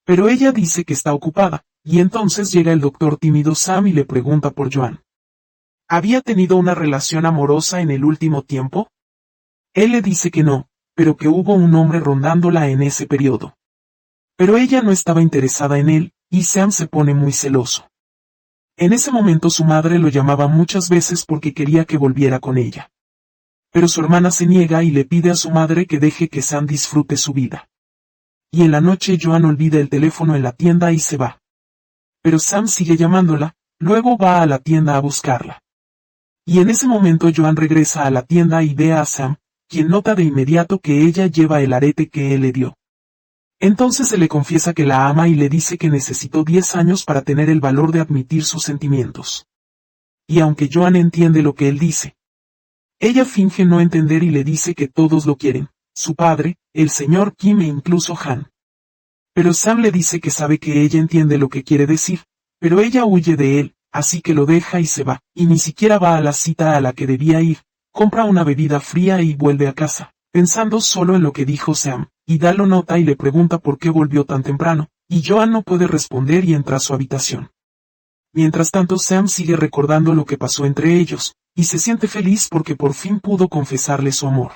Pero ella dice que está ocupada, y entonces llega el doctor tímido Sam y le pregunta por Joan. ¿Había tenido una relación amorosa en el último tiempo? Él le dice que no, pero que hubo un hombre rondándola en ese periodo. Pero ella no estaba interesada en él, y Sam se pone muy celoso. En ese momento su madre lo llamaba muchas veces porque quería que volviera con ella. Pero su hermana se niega y le pide a su madre que deje que Sam disfrute su vida. Y en la noche Joan olvida el teléfono en la tienda y se va. Pero Sam sigue llamándola, luego va a la tienda a buscarla. Y en ese momento Joan regresa a la tienda y ve a Sam, quien nota de inmediato que ella lleva el arete que él le dio. Entonces se le confiesa que la ama y le dice que necesitó 10 años para tener el valor de admitir sus sentimientos. Y aunque Joan entiende lo que él dice, ella finge no entender y le dice que todos lo quieren, su padre, el señor Kim e incluso Han. Pero Sam le dice que sabe que ella entiende lo que quiere decir, pero ella huye de él, así que lo deja y se va, y ni siquiera va a la cita a la que debía ir, compra una bebida fría y vuelve a casa, pensando solo en lo que dijo Sam. Y Dal lo nota y le pregunta por qué volvió tan temprano, y Joan no puede responder y entra a su habitación. Mientras tanto Sam sigue recordando lo que pasó entre ellos, y se siente feliz porque por fin pudo confesarle su amor.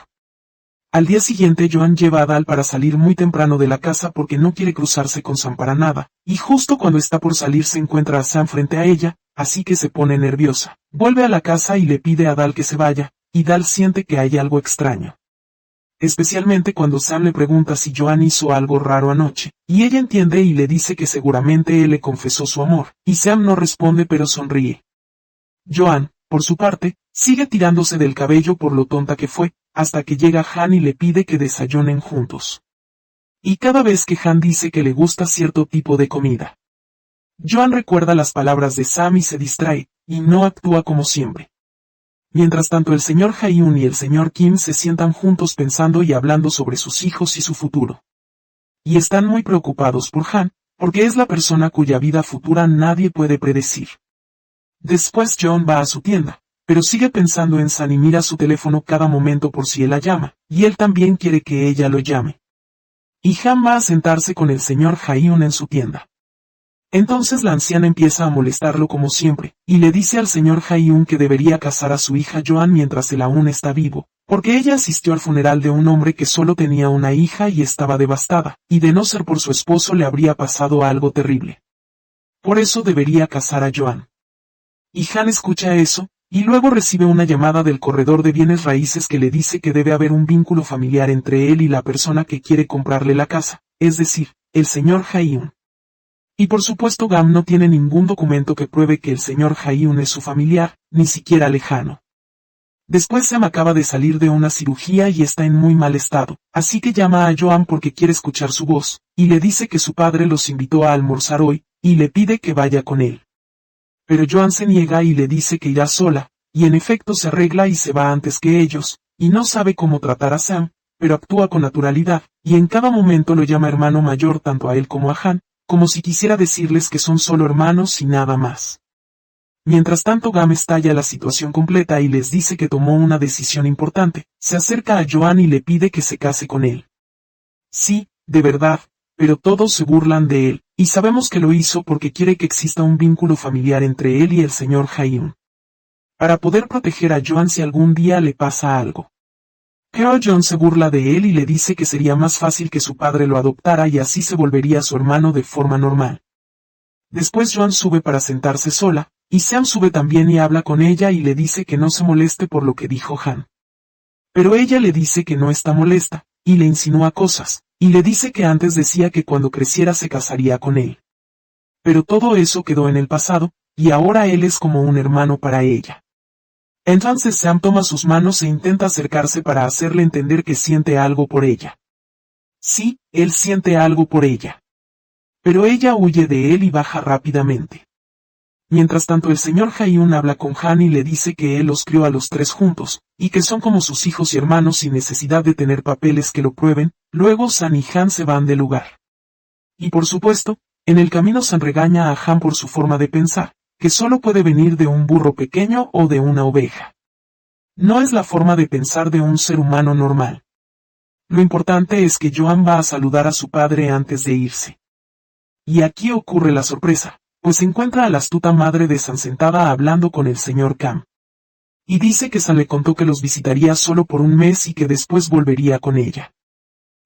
Al día siguiente Joan lleva a Dal para salir muy temprano de la casa porque no quiere cruzarse con Sam para nada, y justo cuando está por salir se encuentra a Sam frente a ella, así que se pone nerviosa. Vuelve a la casa y le pide a Dal que se vaya, y Dal siente que hay algo extraño. Especialmente cuando Sam le pregunta si Joan hizo algo raro anoche, y ella entiende y le dice que seguramente él le confesó su amor, y Sam no responde pero sonríe. Joan, por su parte, sigue tirándose del cabello por lo tonta que fue, hasta que llega Han y le pide que desayunen juntos. Y cada vez que Han dice que le gusta cierto tipo de comida, Joan recuerda las palabras de Sam y se distrae, y no actúa como siempre. Mientras tanto el señor Hae-un y el señor Kim se sientan juntos pensando y hablando sobre sus hijos y su futuro. Y están muy preocupados por Han, porque es la persona cuya vida futura nadie puede predecir. Después John va a su tienda, pero sigue pensando en San y mira su teléfono cada momento por si él la llama, y él también quiere que ella lo llame. Y Han va a sentarse con el señor Hae-un en su tienda. Entonces la anciana empieza a molestarlo como siempre, y le dice al señor Hae-un que debería casar a su hija Joan mientras él aún está vivo, porque ella asistió al funeral de un hombre que solo tenía una hija y estaba devastada, y de no ser por su esposo le habría pasado algo terrible. Por eso debería casar a Joan. Y Han escucha eso, y luego recibe una llamada del corredor de bienes raíces que le dice que debe haber un vínculo familiar entre él y la persona que quiere comprarle la casa, es decir, el señor Hae-un. Y por supuesto Gam no tiene ningún documento que pruebe que el señor Hae-un es su familiar, ni siquiera lejano. Después Sam acaba de salir de una cirugía y está en muy mal estado, así que llama a Joan porque quiere escuchar su voz, y le dice que su padre los invitó a almorzar hoy, y le pide que vaya con él. Pero Joan se niega y le dice que irá sola, y en efecto se arregla y se va antes que ellos, y no sabe cómo tratar a Sam, pero actúa con naturalidad, y en cada momento lo llama hermano mayor tanto a él como a Han, como si quisiera decirles que son solo hermanos y nada más. Mientras tanto Gam estalla la situación completa y les dice que tomó una decisión importante, se acerca a Joan y le pide que se case con él. Sí, de verdad, pero todos se burlan de él, y sabemos que lo hizo porque quiere que exista un vínculo familiar entre él y el señor Hae-un. Para poder proteger a Joan si algún día le pasa algo. Pero John se burla de él y le dice que sería más fácil que su padre lo adoptara y así se volvería su hermano de forma normal. Después Joan sube para sentarse sola, y Sam sube también y habla con ella y le dice que no se moleste por lo que dijo Han. Pero ella le dice que no está molesta, y le insinúa cosas, y le dice que antes decía que cuando creciera se casaría con él. Pero todo eso quedó en el pasado, y ahora él es como un hermano para ella. Entonces Sam toma sus manos e intenta acercarse para hacerle entender que siente algo por ella. Sí, él siente algo por ella. Pero ella huye de él y baja rápidamente. Mientras tanto el señor Ha-hyun habla con Han y le dice que él los crió a los tres juntos, y que son como sus hijos y hermanos sin necesidad de tener papeles que lo prueben. Luego San y Han se van del lugar. Y por supuesto, en el camino San regaña a Han por su forma de pensar, que solo puede venir de un burro pequeño o de una oveja. No es la forma de pensar de un ser humano normal. Lo importante es que Joan va a saludar a su padre antes de irse. Y aquí ocurre la sorpresa, pues encuentra a la astuta madre de San sentada hablando con el señor Cam. Y dice que San le contó que los visitaría solo por un mes y que después volvería con ella.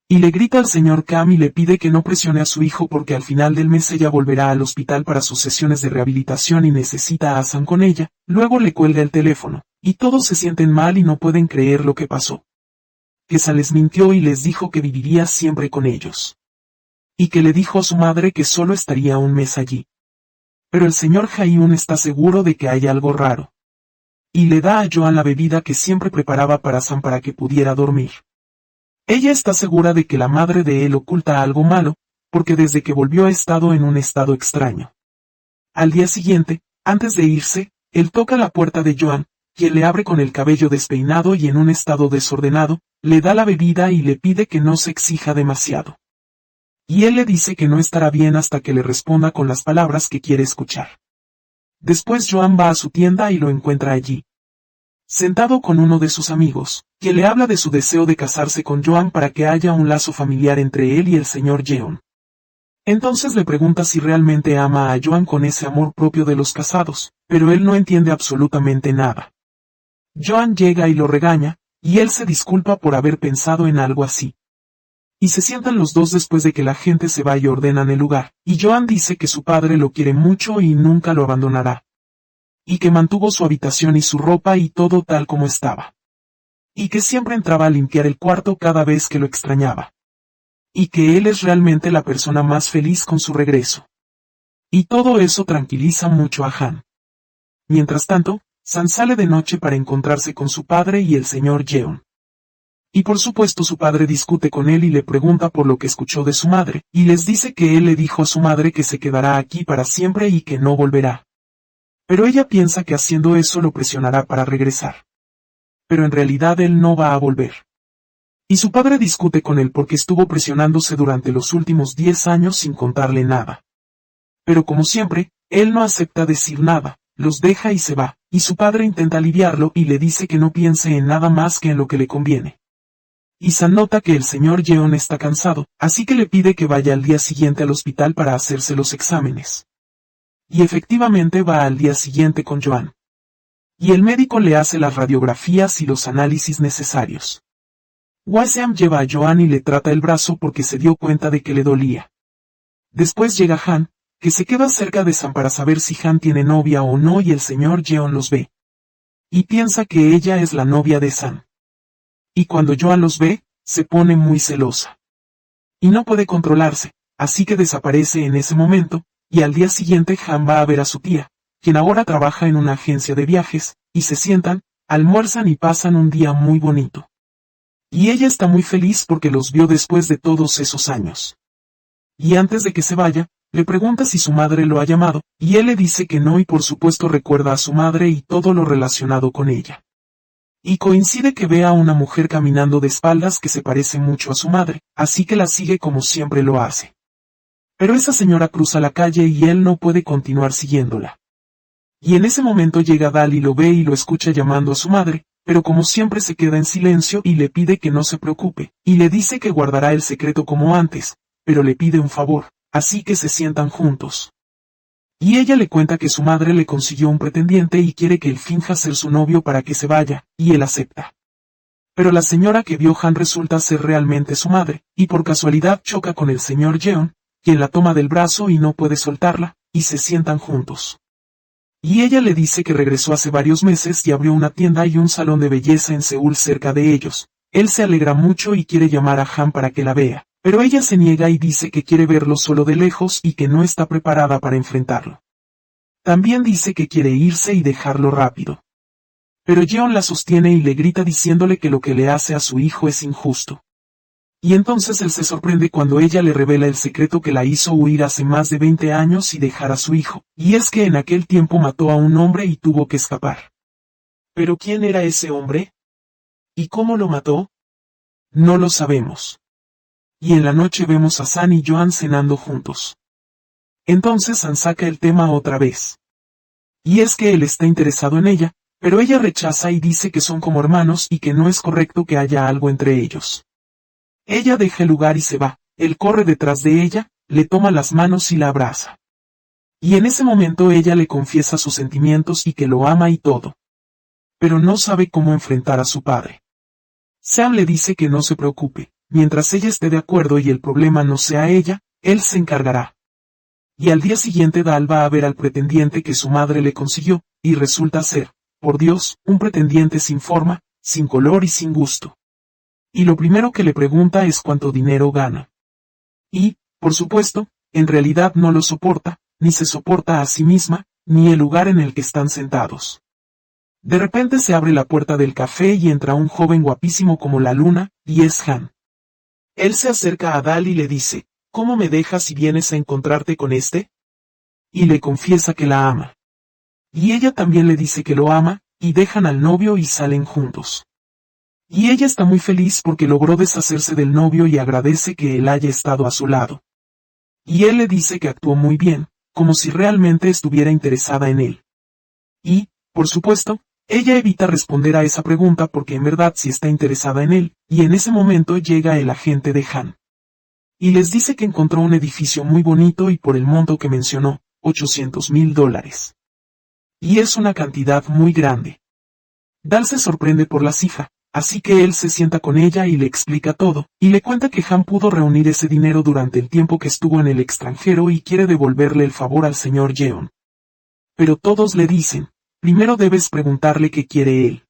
Y le grita al señor Cam y le pide que no presione a su hijo porque al final del mes ella volverá al hospital para sus sesiones de rehabilitación y necesita a San con ella. Luego le cuelga el teléfono, y todos se sienten mal y no pueden creer lo que pasó. Que San les mintió y les dijo que viviría siempre con ellos. Y que le dijo a su madre que solo estaría un mes allí. Pero el señor Ha-hyun está seguro de que hay algo raro. Y le da a Joan la bebida que siempre preparaba para Sam para que pudiera dormir. Ella está segura de que la madre de él oculta algo malo, porque desde que volvió ha estado en un estado extraño. Al día siguiente, antes de irse, él toca la puerta de Joan, quien le abre con el cabello despeinado y en un estado desordenado, le da la bebida y le pide que no se exija demasiado. Y él le dice que no estará bien hasta que le responda con las palabras que quiere escuchar. Después Joan va a su tienda y lo encuentra allí. Sentado con uno de sus amigos, que le habla de su deseo de casarse con Joan para que haya un lazo familiar entre él y el señor Jeon. Entonces le pregunta si realmente ama a Joan con ese amor propio de los casados, pero él no entiende absolutamente nada. Joan llega y lo regaña, y él se disculpa por haber pensado en algo así. Y se sientan los dos después de que la gente se va y ordenan el lugar, y Joan dice que su padre lo quiere mucho y nunca lo abandonará. Y que mantuvo su habitación y su ropa y todo tal como estaba. Y que siempre entraba a limpiar el cuarto cada vez que lo extrañaba. Y que él es realmente la persona más feliz con su regreso. Y todo eso tranquiliza mucho a Han. Mientras tanto, San sale de noche para encontrarse con su padre y el señor Jeon. Y por supuesto su padre discute con él y le pregunta por lo que escuchó de su madre, y les dice que él le dijo a su madre que se quedará aquí para siempre y que no volverá. Pero ella piensa que haciendo eso lo presionará para regresar. Pero en realidad él no va a volver. Y su padre discute con él porque estuvo presionándose durante los últimos 10 años sin contarle nada. Pero como siempre, él no acepta decir nada, los deja y se va, y su padre intenta aliviarlo y le dice que no piense en nada más que en lo que le conviene. Y San nota que el señor Jeon está cansado, así que le pide que vaya al día siguiente al hospital para hacerse los exámenes. Y efectivamente va al día siguiente con Joan. Y el médico le hace las radiografías y los análisis necesarios. Hwa-seam lleva a Joan y le trata el brazo porque se dio cuenta de que le dolía. Después llega Han, que se queda cerca de Sam para saber si Han tiene novia o no y el señor Jeon los ve. Y piensa que ella es la novia de Sam. Y cuando Joan los ve, se pone muy celosa. Y no puede controlarse, así que desaparece en ese momento, y al día siguiente Han va a ver a su tía, quien ahora trabaja en una agencia de viajes, y se sientan, almuerzan y pasan un día muy bonito. Y ella está muy feliz porque los vio después de todos esos años. Y antes de que se vaya, le pregunta si su madre lo ha llamado, y él le dice que no y por supuesto recuerda a su madre y todo lo relacionado con ella. Y coincide que ve a una mujer caminando de espaldas que se parece mucho a su madre, así que la sigue como siempre lo hace. Pero esa señora cruza la calle y él no puede continuar siguiéndola. Y en ese momento llega Dal y lo ve y lo escucha llamando a su madre, pero como siempre se queda en silencio y le pide que no se preocupe, y le dice que guardará el secreto como antes, pero le pide un favor, así que se sientan juntos. Y ella le cuenta que su madre le consiguió un pretendiente y quiere que él finja ser su novio para que se vaya, y él acepta. Pero la señora que vio Han resulta ser realmente su madre, y por casualidad choca con el señor Jeon, quien la toma del brazo y no puede soltarla, y se sientan juntos. Y ella le dice que regresó hace varios meses y abrió una tienda y un salón de belleza en Seúl cerca de ellos. Él se alegra mucho y quiere llamar a Han para que la vea, pero ella se niega y dice que quiere verlo solo de lejos y que no está preparada para enfrentarlo. También dice que quiere irse y dejarlo rápido. Pero Jeon la sostiene y le grita diciéndole que lo que le hace a su hijo es injusto. Y entonces él se sorprende cuando ella le revela el secreto que la hizo huir hace más de 20 años y dejar a su hijo, y es que en aquel tiempo mató a un hombre y tuvo que escapar. ¿Pero quién era ese hombre? ¿Y cómo lo mató? No lo sabemos. Y en la noche vemos a San y Joan cenando juntos. Entonces San saca el tema otra vez. Y es que él está interesado en ella, pero ella rechaza y dice que son como hermanos y que no es correcto que haya algo entre ellos. Ella deja el lugar y se va, él corre detrás de ella, le toma las manos y la abraza. Y en ese momento ella le confiesa sus sentimientos y que lo ama y todo. Pero no sabe cómo enfrentar a su padre. Sam le dice que no se preocupe, mientras ella esté de acuerdo y el problema no sea ella, él se encargará. Y al día siguiente Dal va a ver al pretendiente que su madre le consiguió, y resulta ser, por Dios, un pretendiente sin forma, sin color y sin gusto. Y lo primero que le pregunta es cuánto dinero gana. Y, por supuesto, en realidad no lo soporta, ni se soporta a sí misma, ni el lugar en el que están sentados. De repente se abre la puerta del café y entra un joven guapísimo como la luna, y es Han. Él se acerca a Dal y le dice, ¿cómo me dejas si vienes a encontrarte con este? Y le confiesa que la ama. Y ella también le dice que lo ama, y dejan al novio y salen juntos. Y ella está muy feliz porque logró deshacerse del novio y agradece que él haya estado a su lado. Y él le dice que actuó muy bien, como si realmente estuviera interesada en él. Y, por supuesto, ella evita responder a esa pregunta porque en verdad sí está interesada en él, y en ese momento llega el agente de Han. Y les dice que encontró un edificio muy bonito y por el monto que mencionó, $800,000. Y es una cantidad muy grande. Dal se sorprende por la cifra, así que él se sienta con ella y le explica todo, y le cuenta que Han pudo reunir ese dinero durante el tiempo que estuvo en el extranjero y quiere devolverle el favor al señor Jeon. Pero todos le dicen, primero debes preguntarle qué quiere él.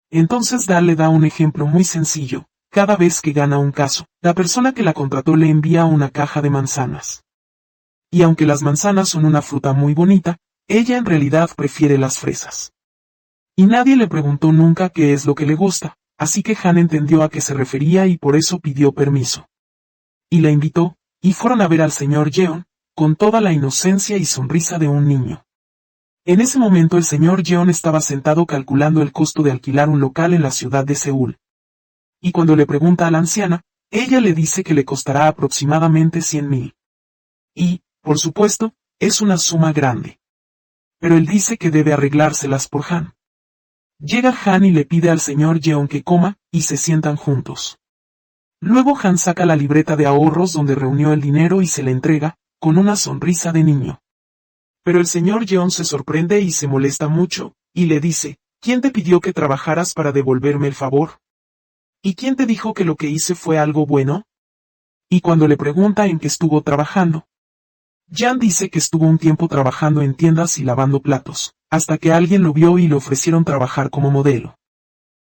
Entonces Dal le da un ejemplo muy sencillo, cada vez que gana un caso, la persona que la contrató le envía una caja de manzanas. Y aunque las manzanas son una fruta muy bonita, ella en realidad prefiere las fresas. Y nadie le preguntó nunca qué es lo que le gusta, así que Han entendió a qué se refería y por eso pidió permiso. Y la invitó, y fueron a ver al señor Jeon, con toda la inocencia y sonrisa de un niño. En ese momento el señor Jeon estaba sentado calculando el costo de alquilar un local en la ciudad de Seúl. Y cuando le pregunta a la anciana, ella le dice que le costará aproximadamente 100,000. Y, por supuesto, es una suma grande. Pero él dice que debe arreglárselas por Han. Llega Han y le pide al señor Jeon que coma, y se sientan juntos. Luego Han saca la libreta de ahorros donde reunió el dinero y se le entrega, con una sonrisa de niño. Pero el señor Jeon se sorprende y se molesta mucho, y le dice, ¿quién te pidió que trabajaras para devolverme el favor? ¿Y quién te dijo que lo que hice fue algo bueno? Y cuando le pregunta en qué estuvo trabajando, Jan dice que estuvo un tiempo trabajando en tiendas y lavando platos, hasta que alguien lo vio y le ofrecieron trabajar como modelo.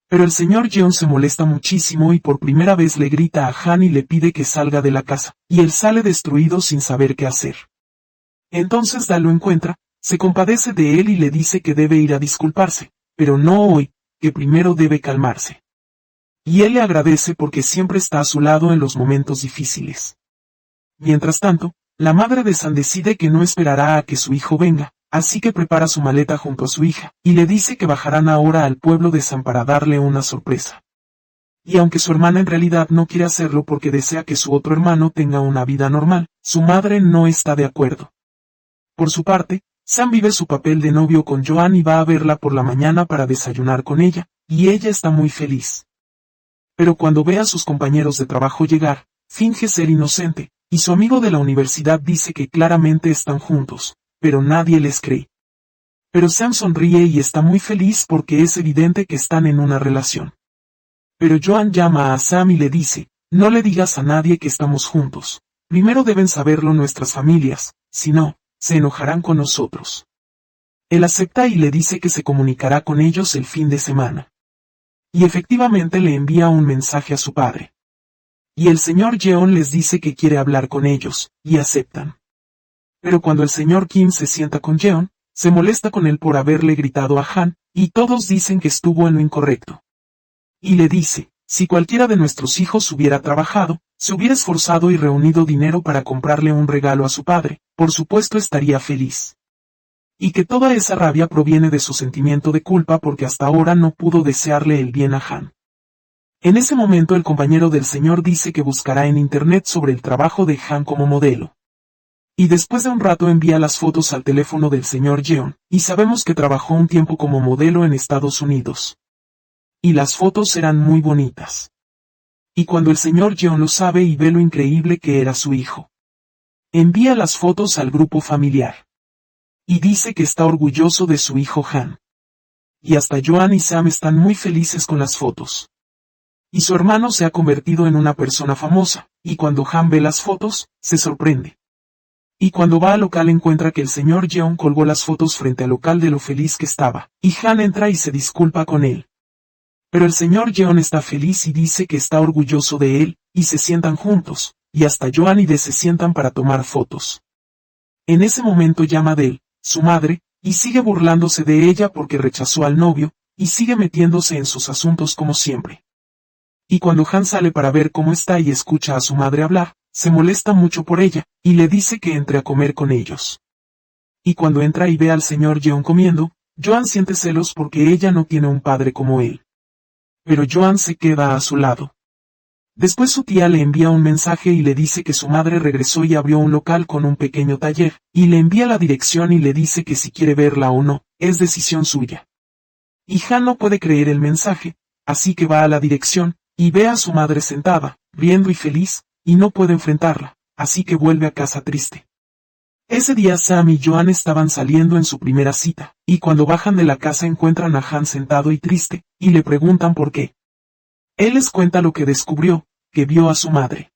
Pero el señor Jeon se molesta muchísimo y por primera vez le grita a Han y le pide que salga de la casa, y él sale destruido sin saber qué hacer. Entonces Dal lo encuentra, se compadece de él y le dice que debe ir a disculparse, pero no hoy, que primero debe calmarse. Y él le agradece porque siempre está a su lado en los momentos difíciles. Mientras tanto, la madre de San decide que no esperará a que su hijo venga, así que prepara su maleta junto a su hija, y le dice que bajarán ahora al pueblo de San para darle una sorpresa. Y aunque su hermana en realidad no quiere hacerlo porque desea que su otro hermano tenga una vida normal, su madre no está de acuerdo. Por su parte, Sam vive su papel de novio con Joan y va a verla por la mañana para desayunar con ella, y ella está muy feliz. Pero cuando ve a sus compañeros de trabajo llegar, finge ser inocente, y su amigo de la universidad dice que claramente están juntos, pero nadie les cree. Pero Sam sonríe y está muy feliz porque es evidente que están en una relación. Pero Joan llama a Sam y le dice, no le digas a nadie que estamos juntos. Primero deben saberlo nuestras familias, si no, se enojarán con nosotros. Él acepta y le dice que se comunicará con ellos el fin de semana. Y efectivamente le envía un mensaje a su padre. Y el señor Jeon les dice que quiere hablar con ellos, y aceptan. Pero cuando el señor Kim se sienta con Jeon, se molesta con él por haberle gritado a Han, y todos dicen que estuvo en lo incorrecto. Y le dice, si cualquiera de nuestros hijos hubiera trabajado, se hubiera esforzado y reunido dinero para comprarle un regalo a su padre, por supuesto estaría feliz. Y que toda esa rabia proviene de su sentimiento de culpa porque hasta ahora no pudo desearle el bien a Han. En ese momento el compañero del señor dice que buscará en internet sobre el trabajo de Han como modelo. Y después de un rato envía las fotos al teléfono del señor Jeon, y sabemos que trabajó un tiempo como modelo en Estados Unidos. Y las fotos eran muy bonitas. Y cuando el señor Jeon lo sabe y ve lo increíble que era su hijo, envía las fotos al grupo familiar. Y dice que está orgulloso de su hijo Han. Y hasta Joan y Sam están muy felices con las fotos. Y su hermano se ha convertido en una persona famosa, y cuando Han ve las fotos, se sorprende. Y cuando va al local encuentra que el señor Jeon colgó las fotos frente al local de lo feliz que estaba, y Han entra y se disculpa con él. Pero el señor Jeon está feliz y dice que está orgulloso de él, y se sientan juntos, y hasta Joan y De se sientan para tomar fotos. En ese momento llama Del, su madre, y sigue burlándose de ella porque rechazó al novio, y sigue metiéndose en sus asuntos como siempre. Y cuando Han sale para ver cómo está y escucha a su madre hablar, se molesta mucho por ella, y le dice que entre a comer con ellos. Y cuando entra y ve al señor Jeon comiendo, Joan siente celos porque ella no tiene un padre como él. Pero Joan se queda a su lado. Después su tía le envía un mensaje y le dice que su madre regresó y abrió un local con un pequeño taller, y le envía la dirección y le dice que si quiere verla o no, es decisión suya. Y Han no puede creer el mensaje, así que va a la dirección, y ve a su madre sentada, riendo y feliz, y no puede enfrentarla, así que vuelve a casa triste. Ese día Sam y Joan estaban saliendo en su primera cita, y cuando bajan de la casa encuentran a Han sentado y triste, y le preguntan por qué. Él les cuenta lo que descubrió, que vio a su madre.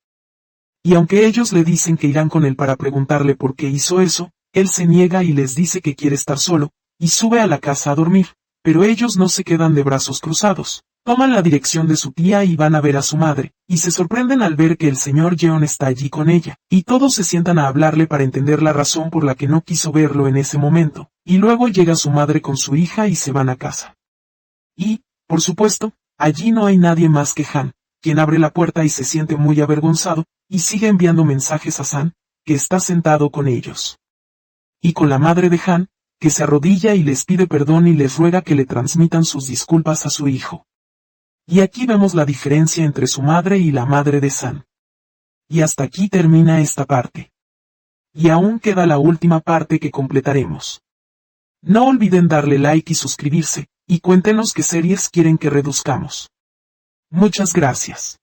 Y aunque ellos le dicen que irán con él para preguntarle por qué hizo eso, él se niega y les dice que quiere estar solo, y sube a la casa a dormir, pero ellos no se quedan de brazos cruzados. Toman la dirección de su tía y van a ver a su madre, y se sorprenden al ver que el señor Jeon está allí con ella, y todos se sientan a hablarle para entender la razón por la que no quiso verlo en ese momento, y luego llega su madre con su hija y se van a casa. Y, por supuesto, allí no hay nadie más que Han, quien abre la puerta y se siente muy avergonzado, y sigue enviando mensajes a Sam, que está sentado con ellos. Y con la madre de Han, que se arrodilla y les pide perdón y les ruega que le transmitan sus disculpas a su hijo. Y aquí vemos la diferencia entre su madre y la madre de Sam. Y hasta aquí termina esta parte. Y aún queda la última parte que completaremos. No olviden darle like y suscribirse, y cuéntenos qué series quieren que reduzcamos. Muchas gracias.